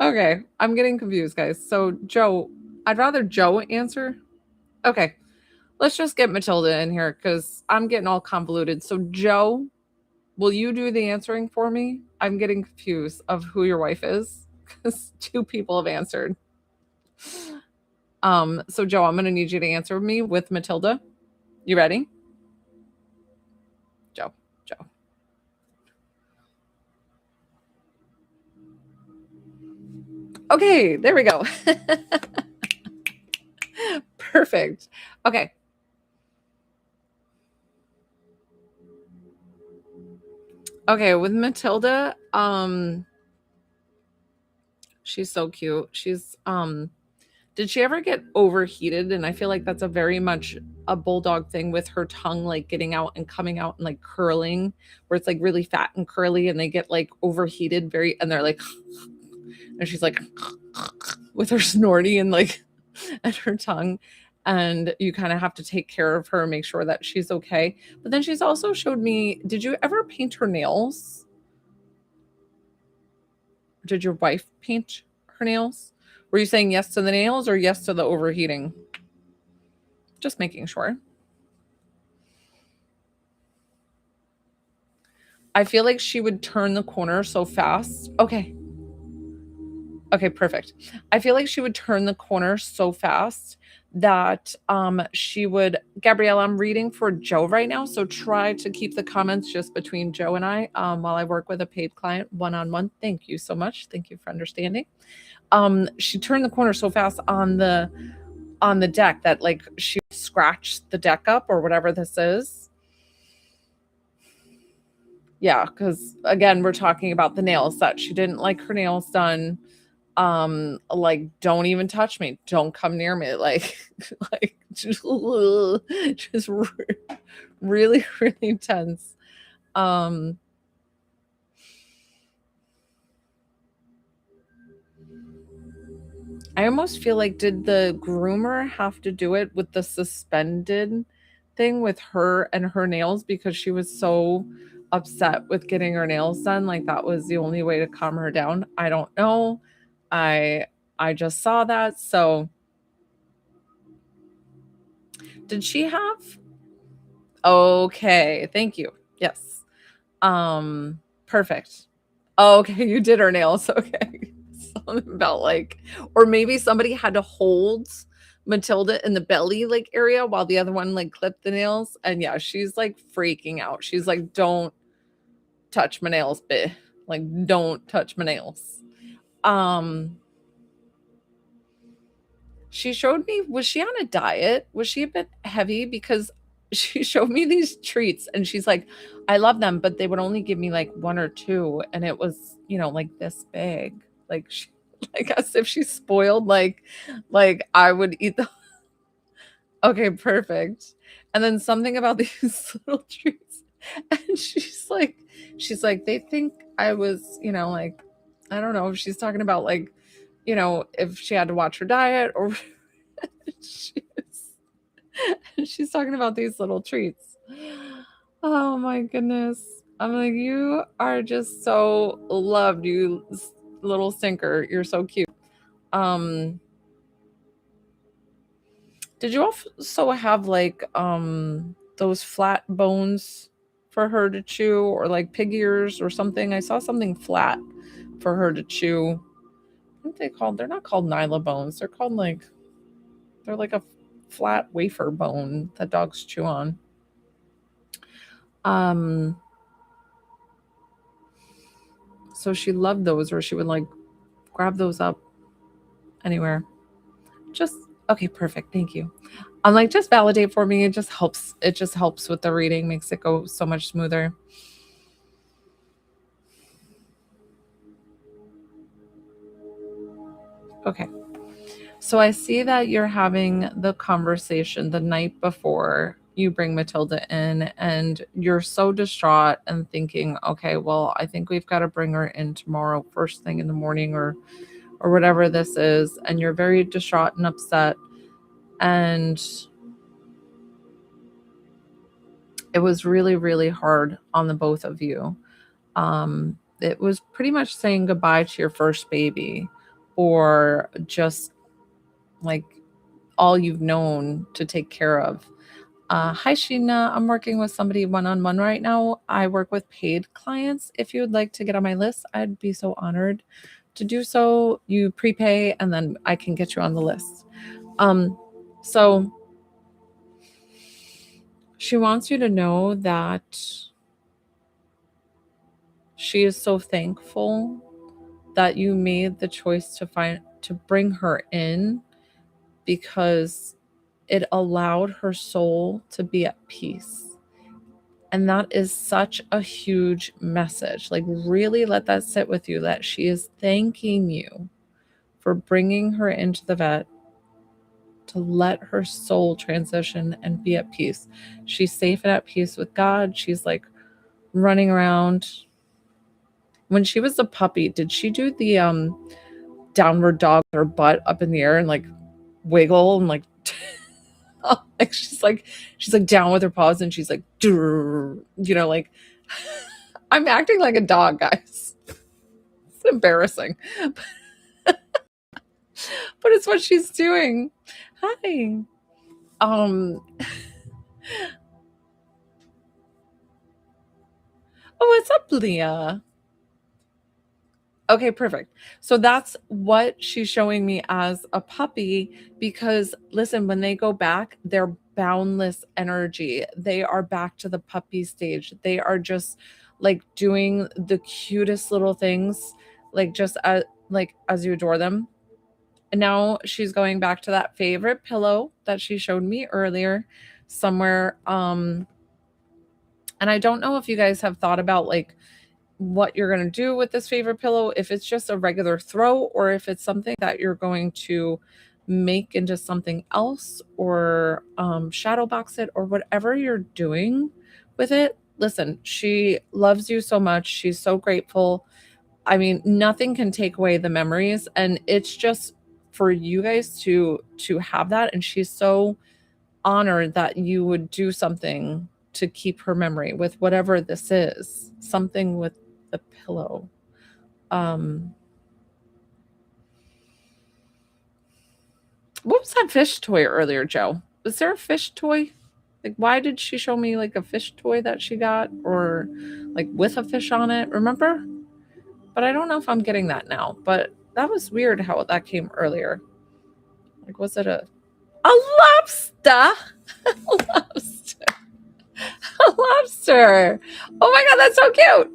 Okay, I'm getting confused, guys. So Joe, I'd rather Joe answer. Okay, let's just get Matilda in here because I'm getting all convoluted. So Joe, will you do the answering for me? I'm getting confused of who your wife is because two people have answered. So Joe, I'm going to need you to answer me with Matilda. You ready? Joe. Okay, there we go. Perfect. Okay. Okay, with Matilda, she's so cute. She's did she ever get overheated? And I feel like that's a very much a bulldog thing, with her tongue like getting out and coming out and like curling, where it's like really fat and curly, and they get like overheated and they're like, and she's like with her snorty and like and her tongue. And you kind of have to take care of her, make sure that she's okay. But then she's also showed me, did you ever paint her nails? Did your wife paint her nails? Were you saying yes to the nails or yes to the overheating? Just making sure. I feel like she would turn the corner so fast. Okay. Okay, perfect. I feel like she would turn the corner so fast that she would. Gabrielle, I'm reading for Joe right now, so try to keep the comments just between Joe and I while I work with a paid client one-on-one. Thank you so much. Thank you for understanding. She turned the corner so fast on the deck that like she scratched the deck up or whatever this is. Yeah, because again, we're talking about the nails, that she didn't like her nails done. Like, don't even touch me, don't come near me, like like just really really tense. um I almost feel like, did the groomer have to do it with the suspended thing with her and her nails, because she was so upset with getting her nails done, like that was the only way to calm her down? I don't know. I just saw that. So did she have, okay, thank you. Yes. Perfect. Okay, you did her nails. Okay. Something about like, or maybe somebody had to hold Matilda in the belly like area while the other one like clipped the nails. And yeah, she's like freaking out. She's like, don't touch my nails, bitch. Like, don't touch my nails. Um, she showed me, was she on a diet? Was she a bit heavy? Because she showed me these treats and she's like, I love them, but they would only give me like one or two. And it was, like this big. Like she, like as if she's spoiled, like I would eat the okay, perfect. And then something about these little treats. And she's like, they think I was, like, I don't know if she's talking about like, if she had to watch her diet or she's, she's talking about these little treats. Oh my goodness. I'm like, you are just so loved, you little stinker. You're so cute. Um, did you also have like those flat bones for her to chew, or like pig ears or something? I saw something flat for her to chew. What are they called? They're not called Nyla bones. They're like a flat wafer bone that dogs chew on. Um so she loved those, or she would like grab those up anywhere. Just okay, perfect. Thank you. I'm like, just validate for me. It just helps with the reading, makes it go so much smoother. Okay. So I see that you're having the conversation the night before you bring Matilda in, and you're so distraught and thinking, okay, well, I think we've got to bring her in tomorrow first thing in the morning, or whatever this is, and you're very distraught and upset. And it was really really hard on the both of you. It was pretty much saying goodbye to your first baby, or just like all you've known to take care of. Hi, Sheena. I'm working with somebody one-on-one right now. I work with paid clients. If you would like to get on my list, I'd be so honored to do so. You prepay, and then I can get you on the list. So she wants you to know that she is so thankful that you made the choice to bring her in, because it allowed her soul to be at peace. And that is such a huge message. Like, really let that sit with you, that she is thanking you for bringing her into the vet to let her soul transition and be at peace. She's safe and at peace with God. She's like running around. When she was a puppy, did she do the downward dog with her butt up in the air and like wiggle and like like she's like down with her paws and she's like, like I'm acting like a dog, guys. It's embarrassing. But it's what she's doing. Hi. Oh, what's up, Leah? Okay, perfect. So that's what she's showing me as a puppy, because listen, when they go back, they're boundless energy. They are back to the puppy stage. They are just like doing the cutest little things, like just as you adore them. And now she's going back to that favorite pillow that she showed me earlier somewhere. And I don't know if you guys have thought about like what you're going to do with this favorite pillow, if it's just a regular throw or if it's something that you're going to make into something else, or shadow box it, or whatever you're doing with it. Listen, she loves you so much. She's so grateful. I mean, nothing can take away the memories, and it's just for you guys to have that. And she's so honored that you would do something to keep her memory with whatever this is, something with the pillow. What was that fish toy earlier, Joe? Was there a fish toy? Like, why did she show me like a fish toy that she got, or like with a fish on it? Remember? But I don't know if I'm getting that now. But that was weird how that came earlier. Like, was it a lobster? A lobster. A lobster. Oh my God, that's so cute.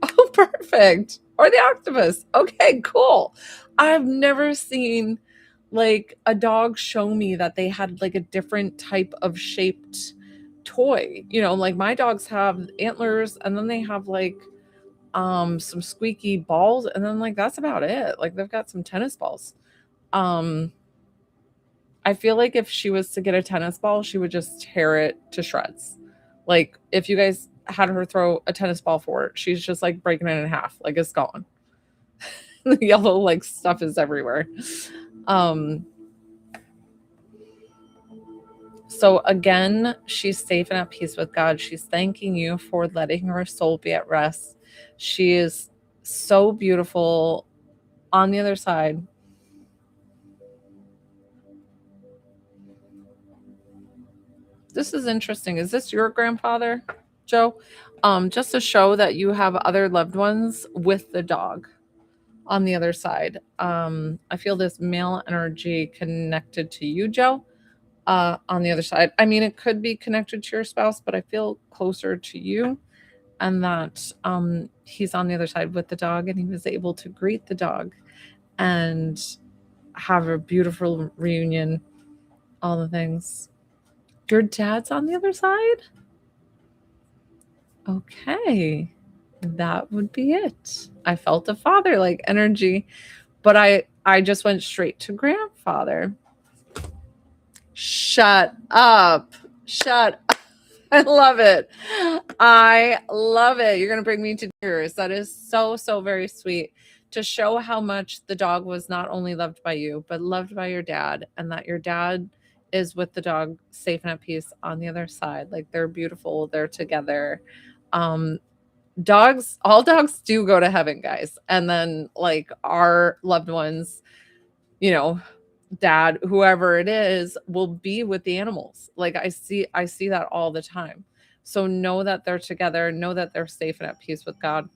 Oh, perfect. Or the octopus. Okay, cool. I've never seen like a dog show me that they had like a different type of shaped toy. Like my dogs have antlers, and then they have like some squeaky balls, and then like that's about it. Like they've got some tennis balls. I feel like if she was to get a tennis ball, she would just tear it to shreds. Like if you guys had her throw a tennis ball for it, she's just like breaking it in half. Like it's gone. The yellow like stuff is everywhere. So again, she's safe and at peace with God. She's thanking you for letting her soul be at rest. She is so beautiful. On the other side, this is interesting. Is this your grandfather, Joe? Just to show that you have other loved ones with the dog on the other side. I feel this male energy connected to you, Joe. On the other side, I mean, it could be connected to your spouse, but I feel closer to you, and that he's on the other side with the dog, and he was able to greet the dog and have a beautiful reunion, all the things. Your dad's on the other side? Okay, that would be it. I felt a father-like energy, but I just went straight to grandfather. Shut up. Shut up. I love it. I love it. You're going to bring me to tears. That is so, so very sweet, to show how much the dog was not only loved by you, but loved by your dad, and that your dad is with the dog safe and at peace on the other side. Like they're beautiful. They're together. All dogs do go to heaven, guys. And then like our loved ones, dad, whoever it is, will be with the animals. Like I see that all the time. So know that they're together, know that they're safe and at peace with God.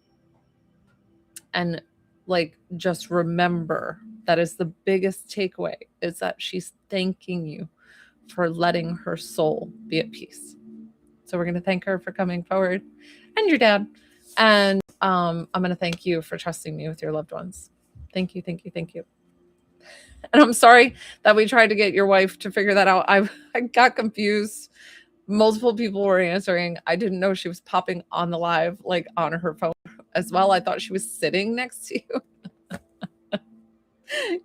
And like just remember, that is the biggest takeaway, is that she's thanking you for letting her soul be at peace. So we're going to thank her for coming forward, and your dad. And I'm going to thank you for trusting me with your loved ones. Thank you, thank you, thank you. And I'm sorry that we tried to get your wife to figure that out. I got confused. multiple people were answering. I didn't know she was popping on the live, like on her phone as well. I thought she was sitting next to you.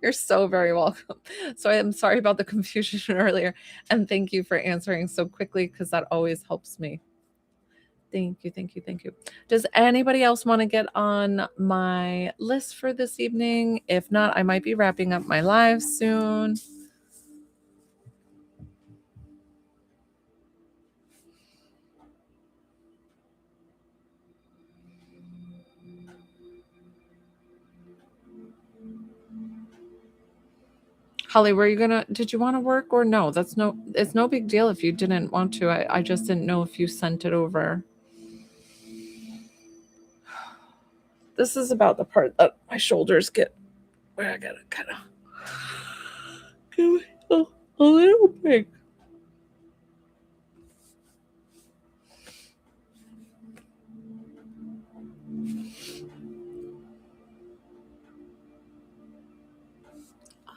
You're so very welcome. So I'm sorry about the confusion earlier. And thank you for answering so quickly, because that always helps me. Thank you, thank you, thank you. Does anybody else want to get on my list for this evening? If not, I might be wrapping up my live soon. Holly, did you want to work or no? It's no big deal if you didn't want to. I just didn't know if you sent it over. This is about the part that my shoulders get, where I gotta kind of give a little break.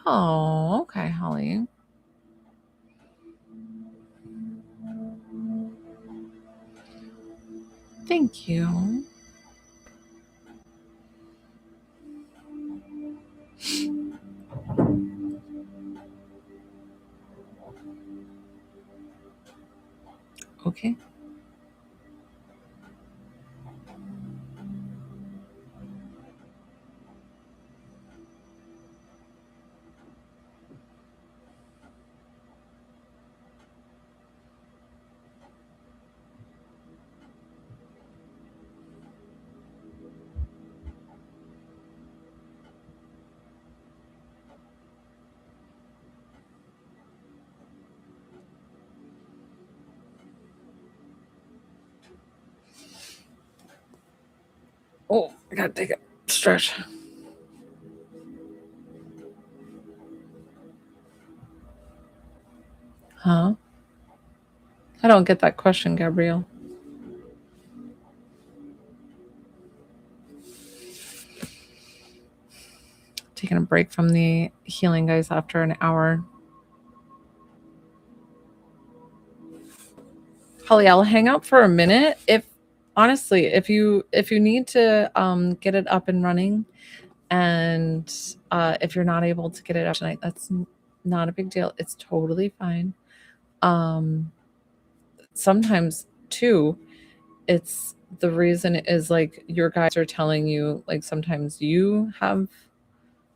Oh, okay, Holly. Thank you. Okay. Oh, I gotta take a stretch. Huh? I don't get that question, Gabrielle. Taking a break from the healing, guys, after an hour. Holly, I'll hang out for a minute. If you need to get it up and running, and if you're not able to get it up tonight, that's not a big deal. It's totally fine. Sometimes too, it's the reason is like your guys are telling you, like sometimes you have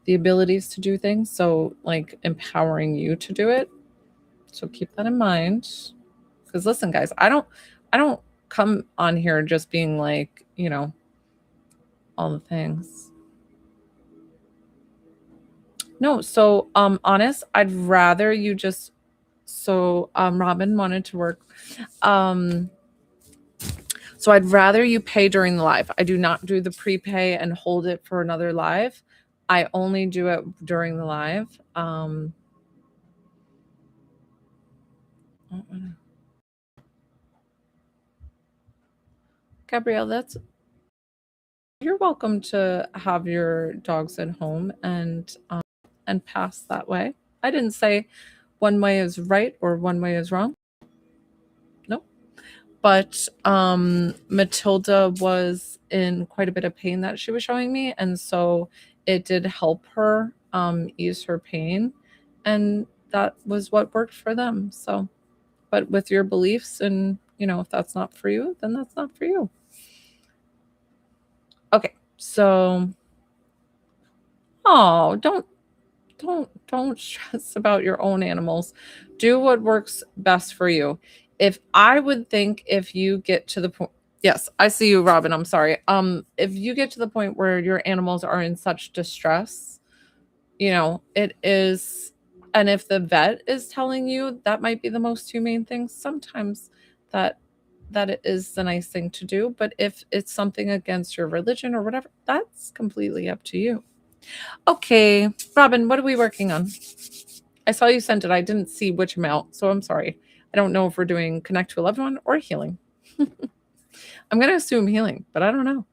the abilities to do things, so like empowering you to do it. So keep that in mind. Because listen, guys, I don't come on here just being like, all the things. No, so honest, I'd rather you just Robin wanted to work. So I'd rather you pay during the live. I do not do the prepay and hold it for another live. I only do it during the live. Gabrielle, you're welcome to have your dogs at home and pass that way. I didn't say one way is right or one way is wrong. Nope. But Matilda was in quite a bit of pain that she was showing me, and so it did help her ease her pain, and that was what worked for them. So, but with your beliefs, and if that's not for you, then that's not for you. Okay, so don't stress about your own animals. Do what works best for you. If I would think, if you get to the point, yes, I see you, Robin, I'm sorry. If you get to the point where your animals are in such distress, it is, and if the vet is telling you, that might be the most humane thing. Sometimes that is the nice thing to do, but if it's something against your religion or whatever, that's completely up to you. Okay, Robin, what are we working on? I saw you sent it. I didn't see which amount, so I'm sorry. I don't know if we're doing connect to a loved one or healing. I'm going to assume healing, but I don't know.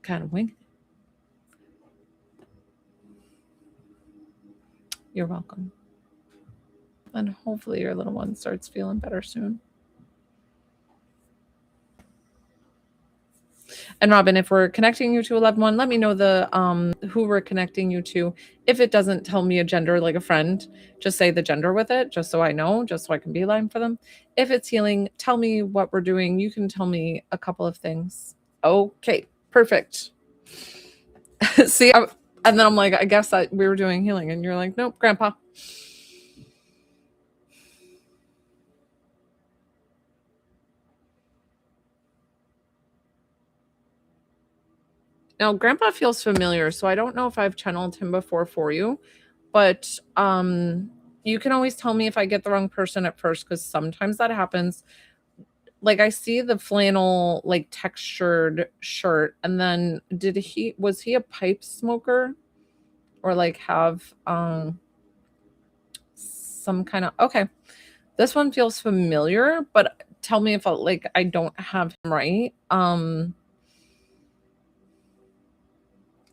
Kind of wing. You're welcome. And hopefully your little one starts feeling better soon. And Robin, if we're connecting you to a loved one, let me know the who we're connecting you to. If it doesn't tell me a gender like a friend, just say the gender with it, just so I know, just so I can be line for them. If it's healing, tell me what we're doing. You can tell me a couple of things. Okay, perfect. See, and then I'm like, I guess that we were doing healing, and you're like, nope, Grandpa. Now, Grandpa feels familiar, so I don't know if I've channeled him before for you, but you can always tell me if I get the wrong person at first, because sometimes that happens. Like, I see the flannel, like, textured shirt, and then was he a pipe smoker, or like have some kind of, okay, this one feels familiar, but tell me if I don't have him right.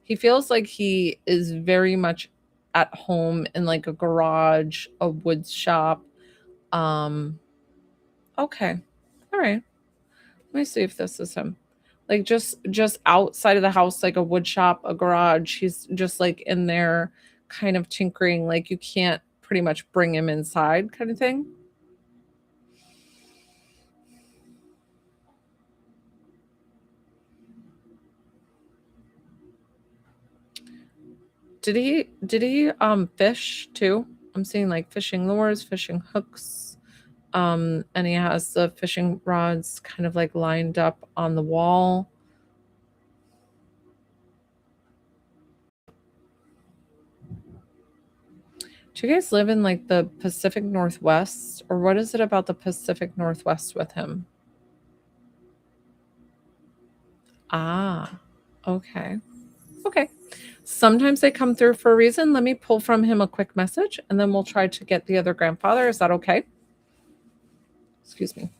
He feels like he is very much at home in like a garage, a wood shop. Okay. All right. Let me see if this is him. Like just outside of the house, like a wood shop, a garage. He's just like in there kind of tinkering, like you can't pretty much bring him inside kind of thing. Did he fish too? I'm seeing like fishing lures, fishing hooks. And he has the fishing rods kind of like lined up on the wall. Do you guys live in like the Pacific Northwest, or what is it about the Pacific Northwest with him? Ah, okay. Okay. Sometimes they come through for a reason. Let me pull from him a quick message and then we'll try to get the other grandfather. Is that okay? Excuse me.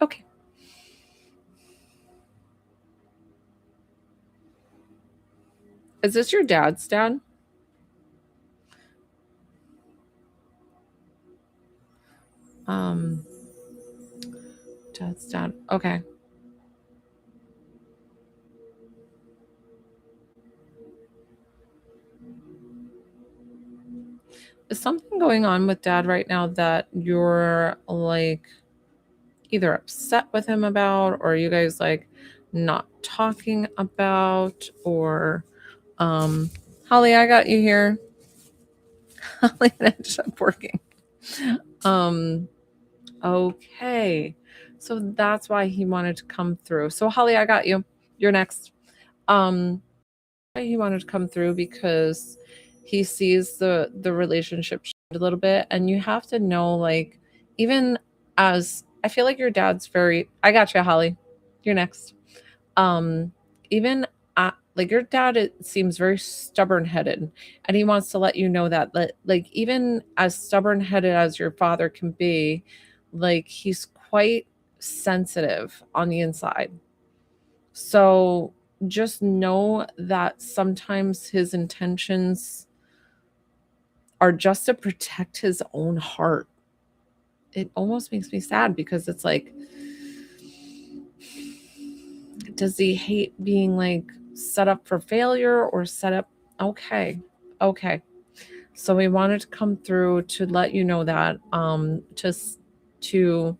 Okay. Is this your dad's dad? Dad's dad. Okay. Is something going on with dad right now that you're like either upset with him about, or you guys like not talking about, or Holly, I got you here. Holly ended up working. Okay. So that's why he wanted to come through. So Holly, I got you. You're next. He wanted to come through because he sees the relationship a little bit, and you have to know, like, even as I feel like your dad's very, I got you, Holly. You're next. Um, even like your dad, it seems very stubborn headed, and he wants to let you know that, like, even as stubborn headed as your father can be, like, he's quite sensitive on the inside. So just know that sometimes his intentions are just to protect his own heart. It almost makes me sad because it's like, does he hate being like set up for failure or set up? Okay. Okay. So we wanted to come through to let you know that, just to,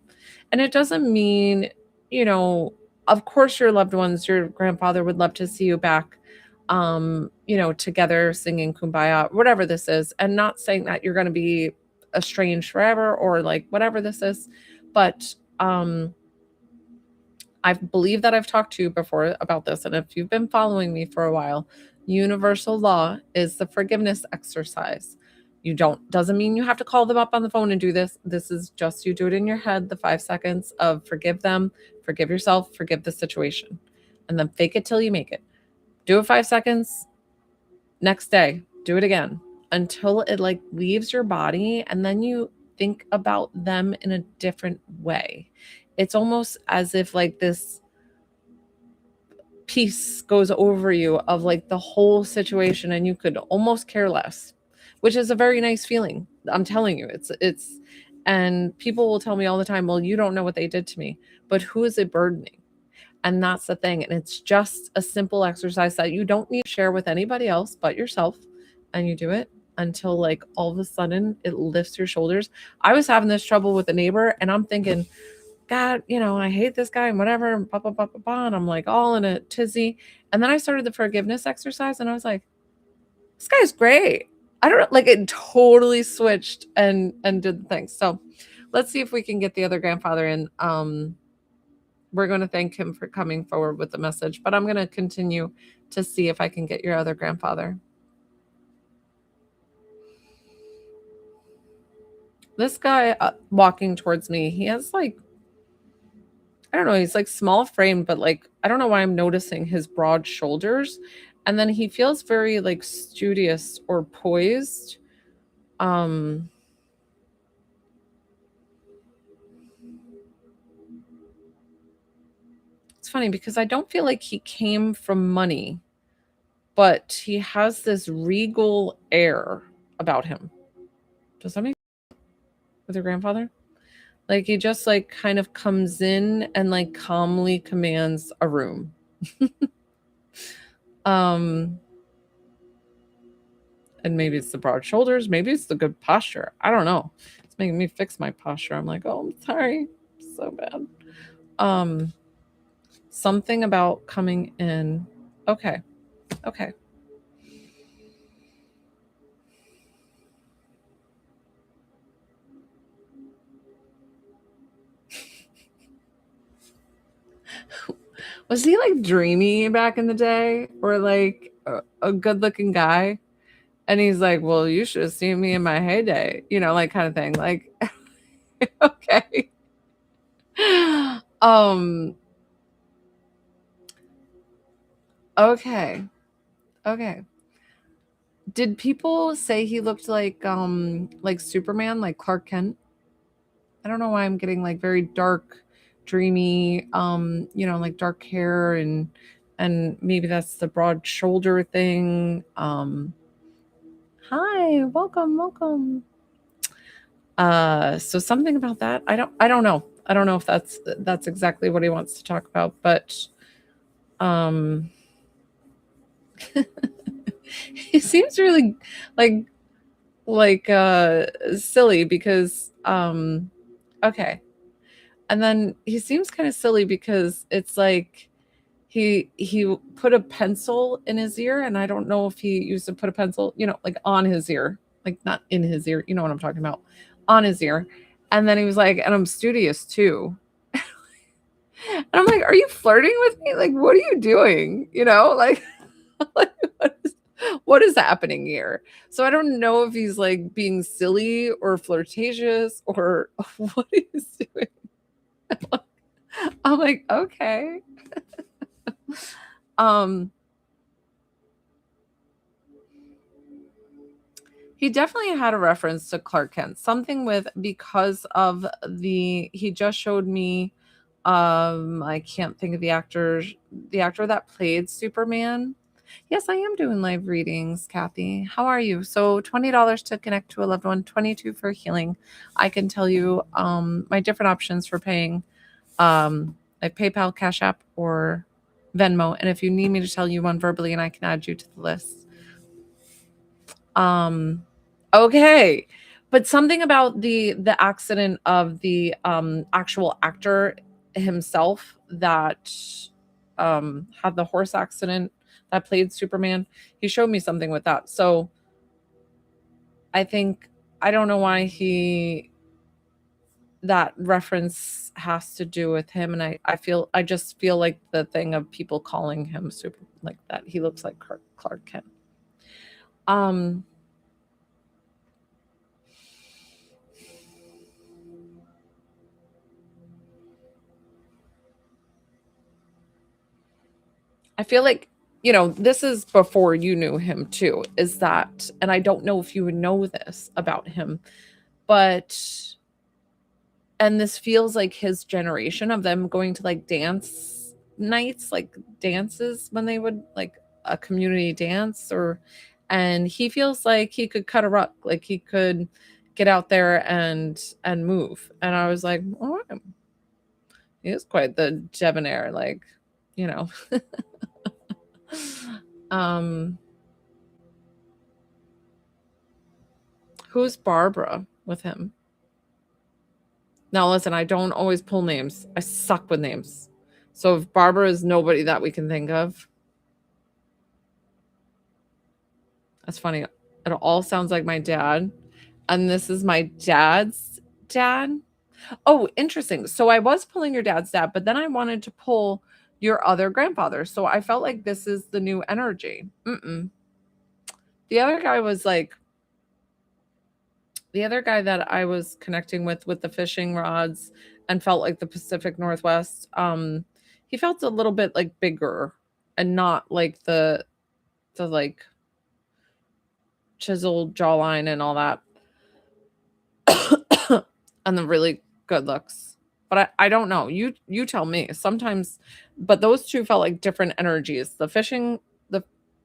and it doesn't mean, you know, of course your loved ones, your grandfather would love to see you back, together singing Kumbaya, whatever this is, and not saying that you're going to be estranged forever or like whatever this is, but I believe that I've talked to you before about this, and if you've been following me for a while, universal law is the forgiveness exercise. Doesn't mean you have to call them up on the phone and do this. This is just you do it in your head, the 5 seconds of forgive them, forgive yourself, forgive the situation, and then fake it till you make it. Do it 5 seconds, next day, do it again until it like leaves your body, and then you think about them in a different way. It's almost as if like this peace goes over you of like the whole situation, and you could almost care less, which is a very nice feeling. I'm telling you, it's and people will tell me all the time, well, you don't know what they did to me, but who is it burdening? And that's the thing. And it's just a simple exercise that you don't need to share with anybody else but yourself. And you do it until like all of a sudden it lifts your shoulders. I was having this trouble with a neighbor, and I'm thinking, God, I hate this guy and whatever, and blah, blah, blah, blah, blah. And I'm like all in a tizzy. And then I started the forgiveness exercise, and I was like, this guy's great. I don't know, like it totally switched and did the thing. So let's see if we can get the other grandfather in. We're going to thank him for coming forward with the message, but I'm going to continue to see if I can get your other grandfather. This guy walking towards me, he has like, I don't know, he's like small framed, but like, I don't know why I'm noticing his broad shoulders. And then he feels very like studious or poised. It's funny because I don't feel like he came from money, but he has this regal air about him. Does that make sense with your grandfather? Like he just like kind of comes in and like calmly commands a room. And maybe it's the broad shoulders, maybe it's the good posture. I don't know. It's making me fix my posture. I'm like, oh, I'm sorry. So bad. Something about coming in. Okay. Was he like dreamy back in the day, or like a good looking guy? And he's like, well, you should have seen me in my heyday, like kind of thing. Like, okay. Okay. Did people say he looked like Superman, like Clark Kent? I don't know why I'm getting like very dark, dreamy, like dark hair, and maybe that's the broad shoulder thing. Hi, welcome. So something about that. I don't know. I don't know if that's exactly what he wants to talk about, but he seems really like silly because okay. And then he seems kind of silly because it's like he put a pencil in his ear, and I don't know if he used to put a pencil, like on his ear, like not in his ear, you know what I'm talking about, on his ear. And then he was like, and I'm studious too. And I'm like, are you flirting with me? Like, what are you doing? Like, like what is happening here? So I don't know if he's like being silly or flirtatious or what he's doing. I'm like, okay. He definitely had a reference to Clark Kent, something with because of he just showed me I can't think of the actor that played Superman. Yes, I am doing live readings, Kathy. How are you? So $20 to connect to a loved one, 22 for healing. I can tell you my different options for paying, like PayPal, Cash App, or Venmo. And if you need me to tell you one verbally, and I can add you to the list. Okay. But something about the accident of the actual actor himself that had the horse accident that played Superman, he showed me something with that. So I think, I don't know why that reference has to do with him. And I just feel like the thing of people calling him super, like that he looks like Clark Kent. I feel like, this is before you knew him too, is that, and I don't know if you would know this about him, but, and this feels like his generation of them going to like dance nights, like dances when they would like a community dance, or and he feels like he could cut a rug, like he could get out there and move. And I was like, all right, he is quite the debonair, like, you know. um who's Barbara with him? Now listen, I don't always pull names. I suck with names. So if Barbara is nobody that we can think of, that's funny. It all sounds like my dad. And this is my dad's dad. Oh, interesting. So I was pulling your dad's dad, but then I wanted to pull your other grandfather. So I felt like this is the new energy. The other guy was like, the other guy that I was connecting with the fishing rods and felt like the Pacific Northwest, he felt a little bit like bigger and not like the like chiseled jawline and all that. And the really good looks. But I don't know. You tell me. Sometimes, but those two felt like different energies. The fishing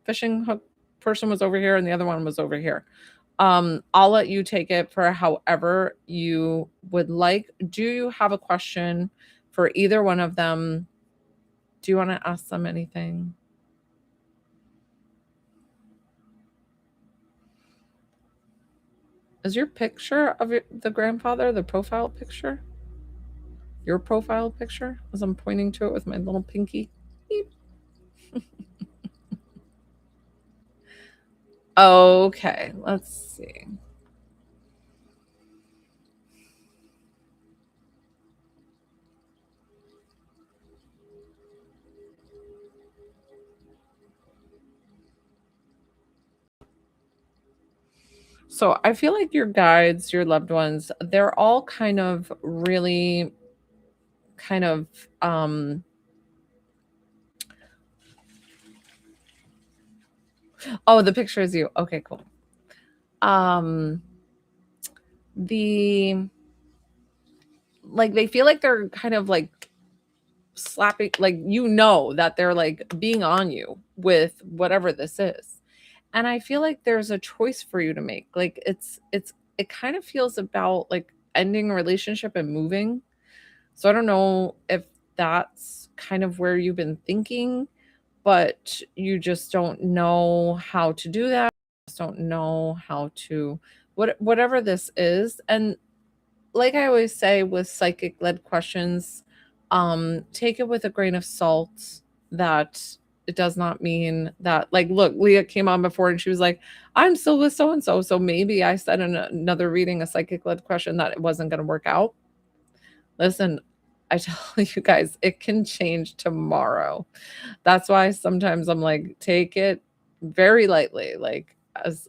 hook person was over here and the other one was over here. I'll let you take it for however you would like. Do you have a question for either one of them? Do you want to ask them anything? Is your picture of the grandfather the profile picture? Your profile picture, as I'm pointing to it with my little pinky? Beep. Okay, let's see. So I feel like your guides, your loved ones, they're all kind of really kind of oh, the picture is you. Okay, cool. The like they feel like they're kind of like slapping, like, you know, that they're like being on you with whatever this is. And I feel like there's a choice for you to make. Like it kind of feels about like ending a relationship and moving. So I don't know if that's kind of where you've been thinking, but you just don't know how to do that. Just don't know how to whatever this is. And like I always say with psychic led questions, take it with a grain of salt, that it does not mean that, like, look, Leah came on before and she was like, I'm still with so and so. So maybe I said in another reading, a psychic led question, that it wasn't going to work out. Listen, I tell you guys, it can change tomorrow. That's why sometimes I'm like, take it very lightly, like as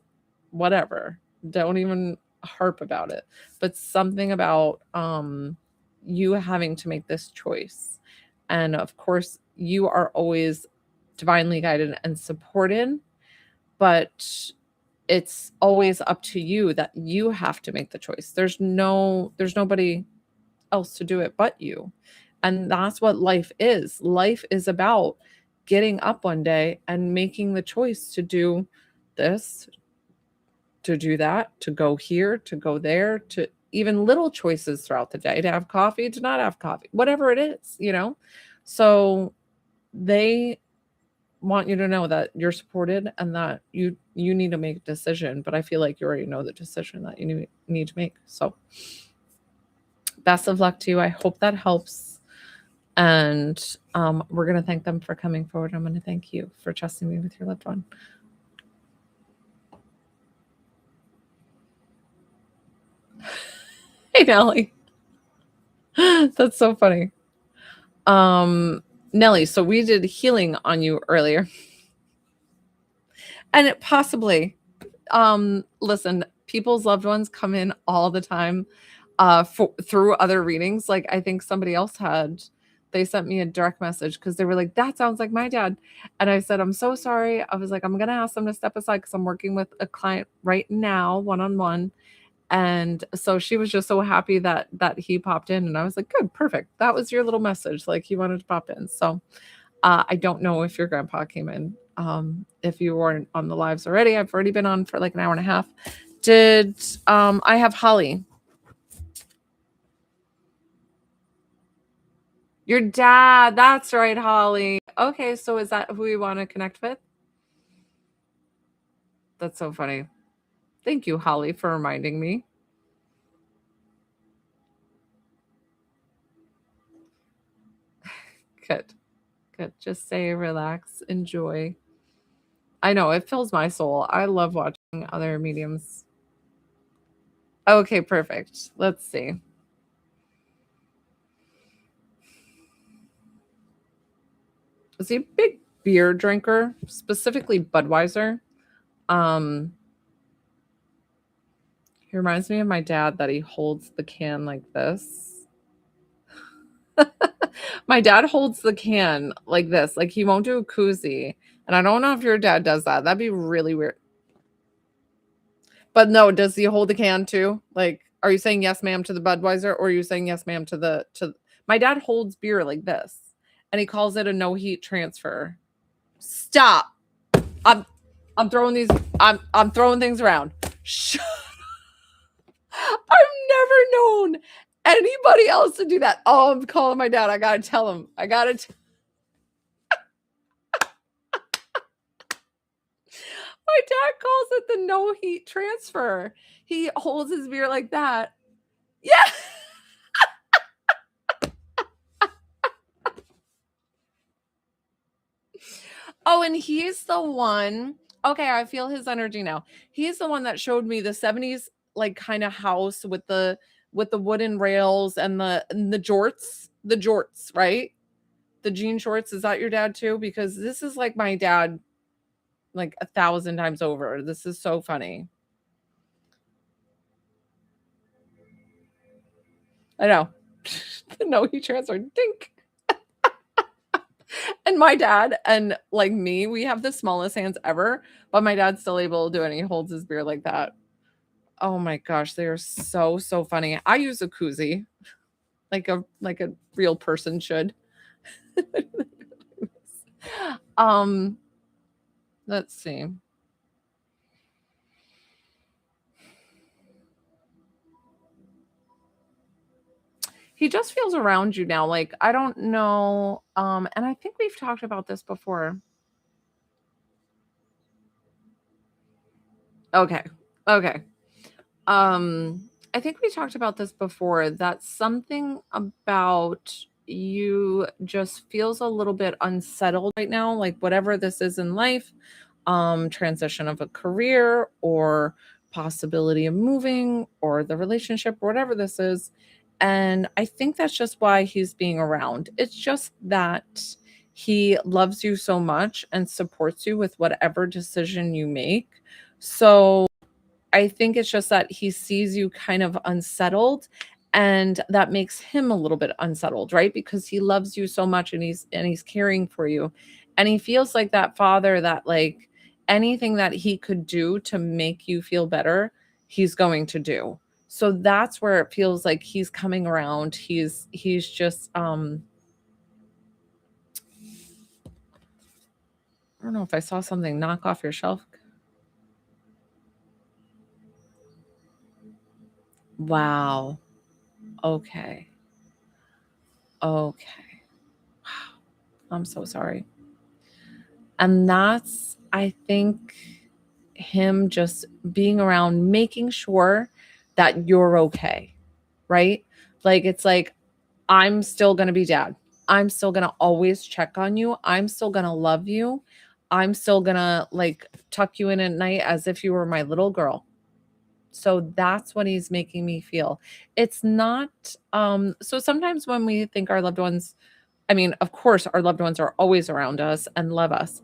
whatever. Don't even harp about it. But something about you having to make this choice. And of course, you are always divinely guided and supported, but it's always up to you, that you have to make the choice. There's nobody else to do it but you. And that's what life is. Life is about getting up one day and making the choice to do this, to do that, to go here, to go there, to even little choices throughout the day, to have coffee, to not have coffee, whatever it is, you know? So they want you to know that you're supported and that you need to make a decision. But I feel like you already know the decision that you need to make. So best of luck to you. I hope that helps. And we're going to thank them for coming forward. I'm going to thank you for trusting me with your loved one. Hey, Nellie. That's so funny. Nellie, so we did healing on you earlier. And it possibly, listen, people's loved ones come in all the time through other readings. Like I think somebody else they sent me a direct message because they were like, that sounds like my dad. And I said, I'm so sorry. I was like, I'm going to ask them to step aside because I'm working with a client right now, one-on-one. And so she was just so happy that he popped in, and I was like, good, perfect. That was your little message. Like he wanted to pop in. So I don't know if your grandpa came in. If you weren't on the lives already, I've already been on for like an hour and a half. Did I have Holly? Your dad. That's right, Holly. Okay, so is that who you want to connect with? That's so funny. Thank you, Holly, for reminding me. Good. Good. Just stay, relax, enjoy. I know it fills my soul. I love watching other mediums. Okay, perfect. Let's see. Is he a big beer drinker, specifically Budweiser? He reminds me of my dad that he holds the can like this. My dad holds the can like this, like he won't do a koozie. And I don't know if your dad does that. That'd be really weird. But no, does he hold the can too? Like, are you saying yes, ma'am, to the Budweiser, or are you saying yes, ma'am, to the to? My dad holds beer like this, and he calls it a no heat transfer. Stop! I'm throwing these. I'm throwing things around. Shut. I've never known anybody else to do that. Oh, I'm calling my dad. I gotta tell him. My dad calls it the no heat transfer. He holds his beer like that. Yeah. Oh, and he's the one. Okay, I feel his energy now. He's the one that showed me the 70s like kind of house with the wooden rails and the jorts, right? The jean shorts. Is that your dad too? Because this is like my dad like 1,000 times over. This is so funny. I know. No, he transferred. Dink. And my dad and like me, we have the smallest hands ever, but my dad's still able to do it. And he holds his beer like that. Oh my gosh, they are so funny. I use a koozie like a real person should. Let's see. He just feels around you now. Like, I don't know. And I think we've talked about this before. Okay. Okay. I think we talked about this before that something about you just feels a little bit unsettled right now, like whatever this is in life, transition of a career or possibility of moving or the relationship or whatever this is. And I think that's just why he's being around. It's just that he loves you so much and supports you with whatever decision you make. So I think it's just that he sees you kind of unsettled, and that makes him a little bit unsettled, right? Because he loves you so much and he's caring for you. And he feels like that father that like anything that he could do to make you feel better, he's going to do. So that's where it feels like he's coming around. He's just I don't know if I saw something knock off your shelf. Wow. Okay. Okay. Wow. I'm so sorry. And that's, I think, him just being around, making sure that you're okay, right? Like, it's like, I'm still going to be dad. I'm still going to always check on you. I'm still going to love you. I'm still going to like tuck you in at night as if you were my little girl. So that's what he's making me feel. It's not, so sometimes when we think our loved ones, I mean, of course, our loved ones are always around us and love us.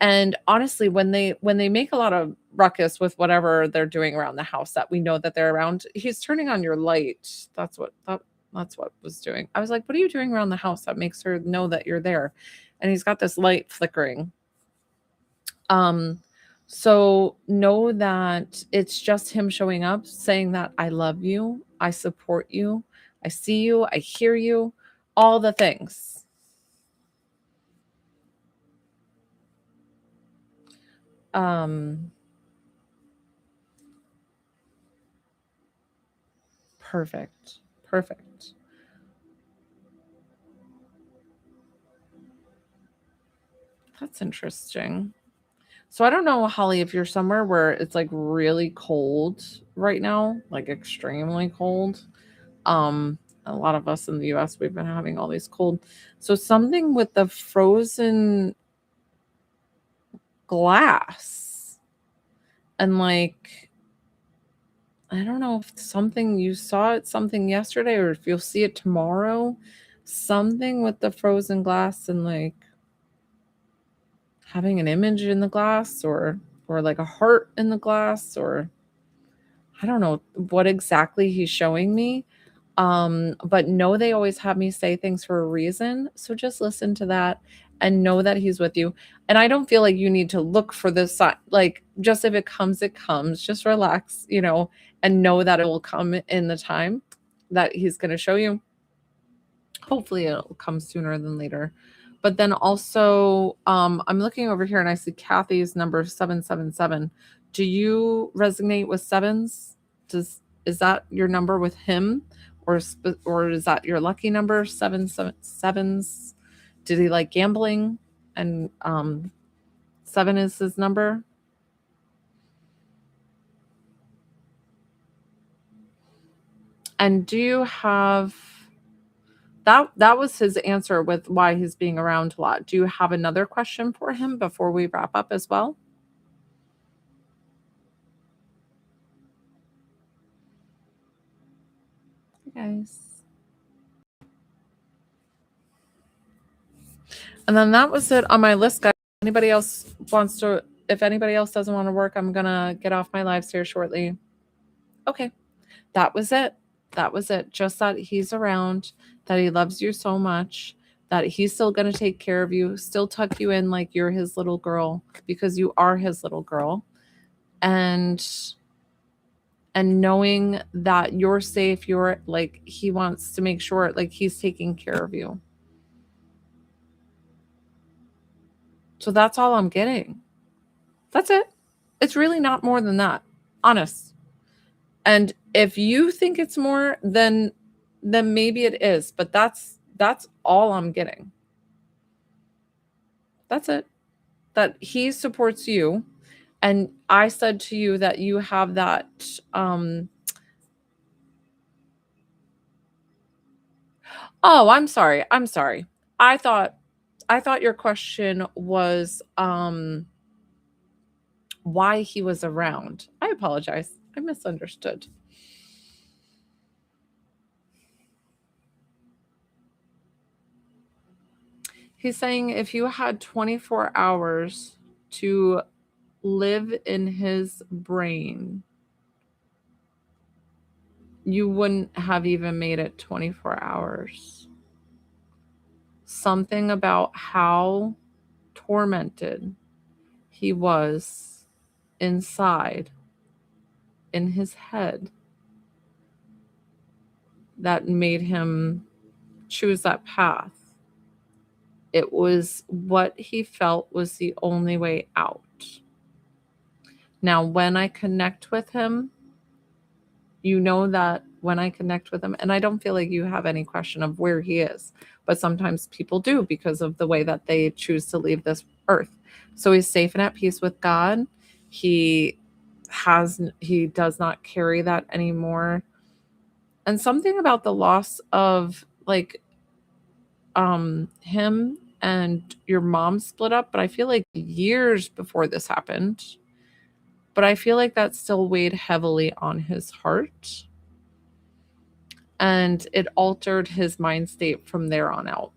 And honestly, when they make a lot of ruckus with whatever they're doing around the house that we know that they're around, he's turning on your light. That's what was doing. I was like, what are you doing around the house that makes her know that you're there? And he's got this light flickering. Um, So know that it's just him showing up, saying that I love you, I support you, I see you, I hear you, all the things. Perfect. Perfect. That's interesting. So I don't know, Holly, if you're somewhere where it's like really cold right now, like extremely cold. A lot of us in the US, we've been having all these cold. So something with the frozen glass and like I don't know if something you saw it something yesterday or if you'll see it tomorrow. Something with the frozen glass and like having an image in the glass or like a heart in the glass or I don't know what exactly he's showing me. But know they always have me say things for a reason. So just listen to that and know that he's with you. And I don't feel like you need to look for this sign. Like just if it comes, it comes. Just relax, and know that it will come in the time that he's going to show you. Hopefully it'll come sooner than later. But then also, I'm looking over here and I see Kathy's number 777. Do you resonate with sevens? Is that your number with him, or is that your lucky number? Sevens. Did he like gambling? And 7 is his number. And do you have that was his answer with why he's being around a lot. Do you have another question for him before we wrap up as well? Guys. And then that was it on my list, guys. Anybody else wants to, if anybody else doesn't want to work, I'm going to get off my lives here shortly. Okay. That was it. That was it. Just that he's around, that he loves you so much, that he's still going to take care of you, still tuck you in like you're his little girl because you are his little girl. And knowing that you're safe, you're like, he wants to make sure like he's taking care of you. So that's all I'm getting. That's it. It's really not more than that. Honest. And if you think it's more, then maybe it is, but that's all I'm getting. That's it. That he supports you. And I said to you that you have that oh, I'm sorry. I'm sorry. I thought your question was why he was around. I apologize. I misunderstood. He's saying if you had 24 hours to live in his brain, you wouldn't have even made it 24 hours. Something about how tormented he was inside in his head that made him choose that path. It was what he felt was the only way out. Now, when I connect with him, you know that when I connect with him, and I don't feel like you have any question of where he is, but sometimes people do because of the way that they choose to leave this earth. So he's safe and at peace with God. He does not carry that anymore. And something about the loss of like him and your mom split up, but I feel like years before this happened. But I feel like that still weighed heavily on his heart. And it altered his mind state from there on out.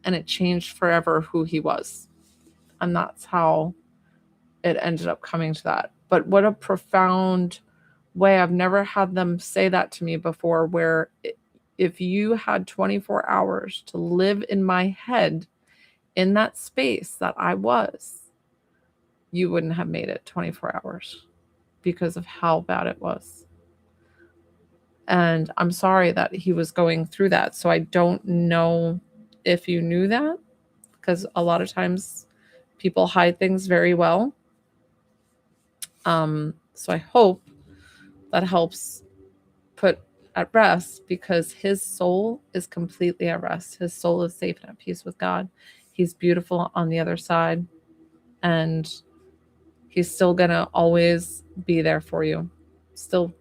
And it changed forever who he was. And that's how it ended up coming to that. But what a profound way. I've never had them say that to me before, where if you had 24 hours to live in my head in that space that I was, you wouldn't have made it 24 hours because of how bad it was. And I'm sorry that he was going through that. So I don't know if you knew that, because a lot of times people hide things very well. So I hope that helps put at rest, because his soul is completely at rest. His soul is safe and at peace with God. He's beautiful on the other side, and he's still gonna always be there for you. Still,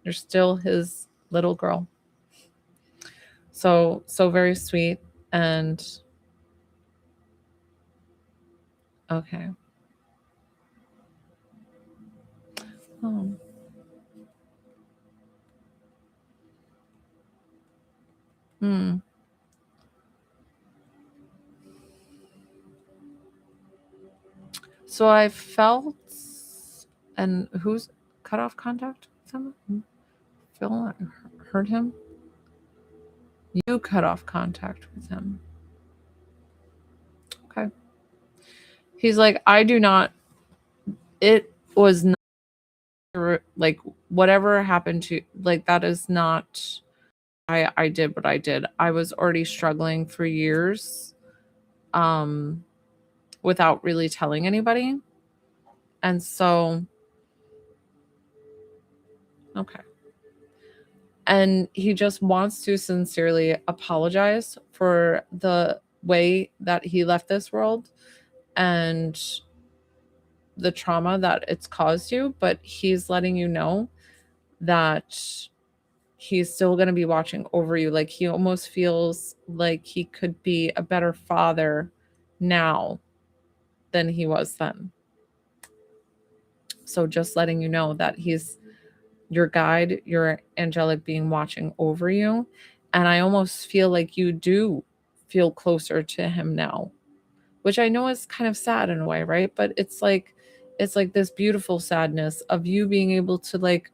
you're still his little girl. So very sweet. And okay. Oh. Hmm. So I felt, and who's cut off contact with him? Phil heard him. You cut off contact with him. Okay. He's like, I do not. It was not like whatever happened to, like, that is not. I did what I did. I was already struggling for years, without really telling anybody, and so okay. And he just wants to sincerely apologize for the way that he left this world and the trauma that it's caused you, but he's letting you know that he's still going to be watching over you. Like, he almost feels like he could be a better father now than he was then. So just letting you know that he's your guide, your angelic being watching over you. And I almost feel like you do feel closer to him now, which I know is kind of sad in a way, right? But it's like this beautiful sadness of you being able to like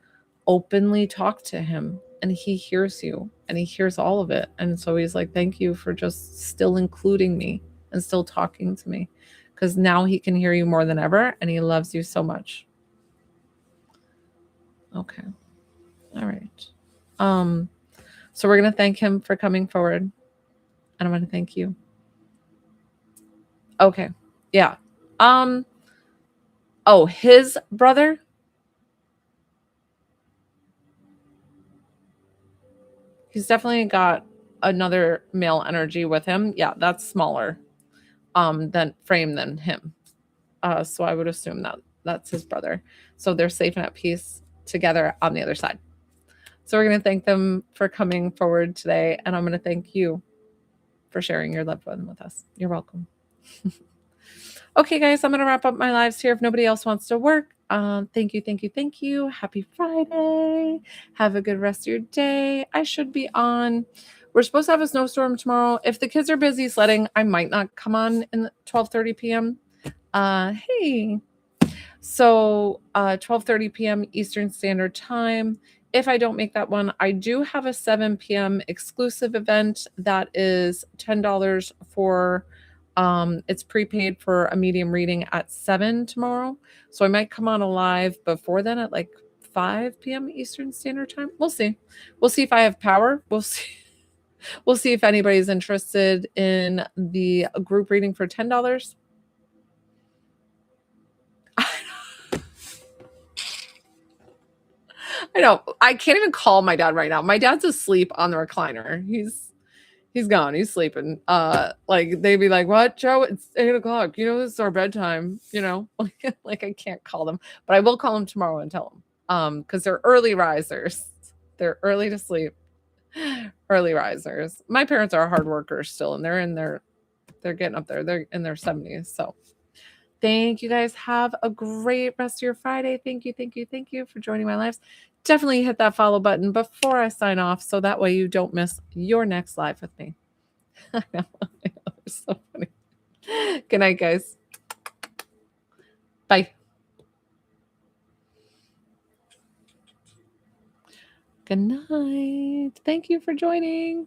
openly talk to him, and he hears you and he hears all of it. And so he's like, thank you for just still including me and still talking to me, because now he can hear you more than ever and he loves you so much. Okay. All right. So we're going to thank him for coming forward, and I'm going to thank you. Okay. Yeah. Oh, his brother? He's definitely got another male energy with him. Yeah, that's smaller than frame than him. So I would assume that that's his brother. So they're safe and at peace together on the other side. So we're going to thank them for coming forward today, and I'm going to thank you for sharing your loved one with us. You're welcome. Okay, guys, I'm going to wrap up my lives here if nobody else wants to work. Thank you. Happy Friday. Have a good rest of your day. I should be on. We're supposed to have a snowstorm tomorrow. If the kids are busy sledding, I might not come on in 12:30 p.m. Hey. So 12:30 p.m. Eastern Standard Time. If I don't make that one, I do have a 7 p.m. exclusive event that is $10 for it's prepaid for a medium reading at 7 tomorrow. So I might come on live before then at like 5 p.m. Eastern Standard Time. We'll see. We'll see if I have power. We'll see. We'll see if anybody's interested in the group reading for $10. I know. I can't even call my dad right now. My dad's asleep on the recliner. He's gone. He's sleeping. Like they'd be like, "What, Joe? It's 8:00. You know, this is our bedtime." You know, like I can't call them, but I will call them tomorrow and tell them. Because they're early risers. They're early to sleep. Early risers. My parents are hard workers still, and they're getting up there. They're in their 70s. So thank you guys. Have a great rest of your Friday. Thank you for joining my lives. Definitely hit that follow button before I sign off, so that way you don't miss your next live with me. I know, it's so funny. Good night, guys. Bye. Good night. Thank you for joining.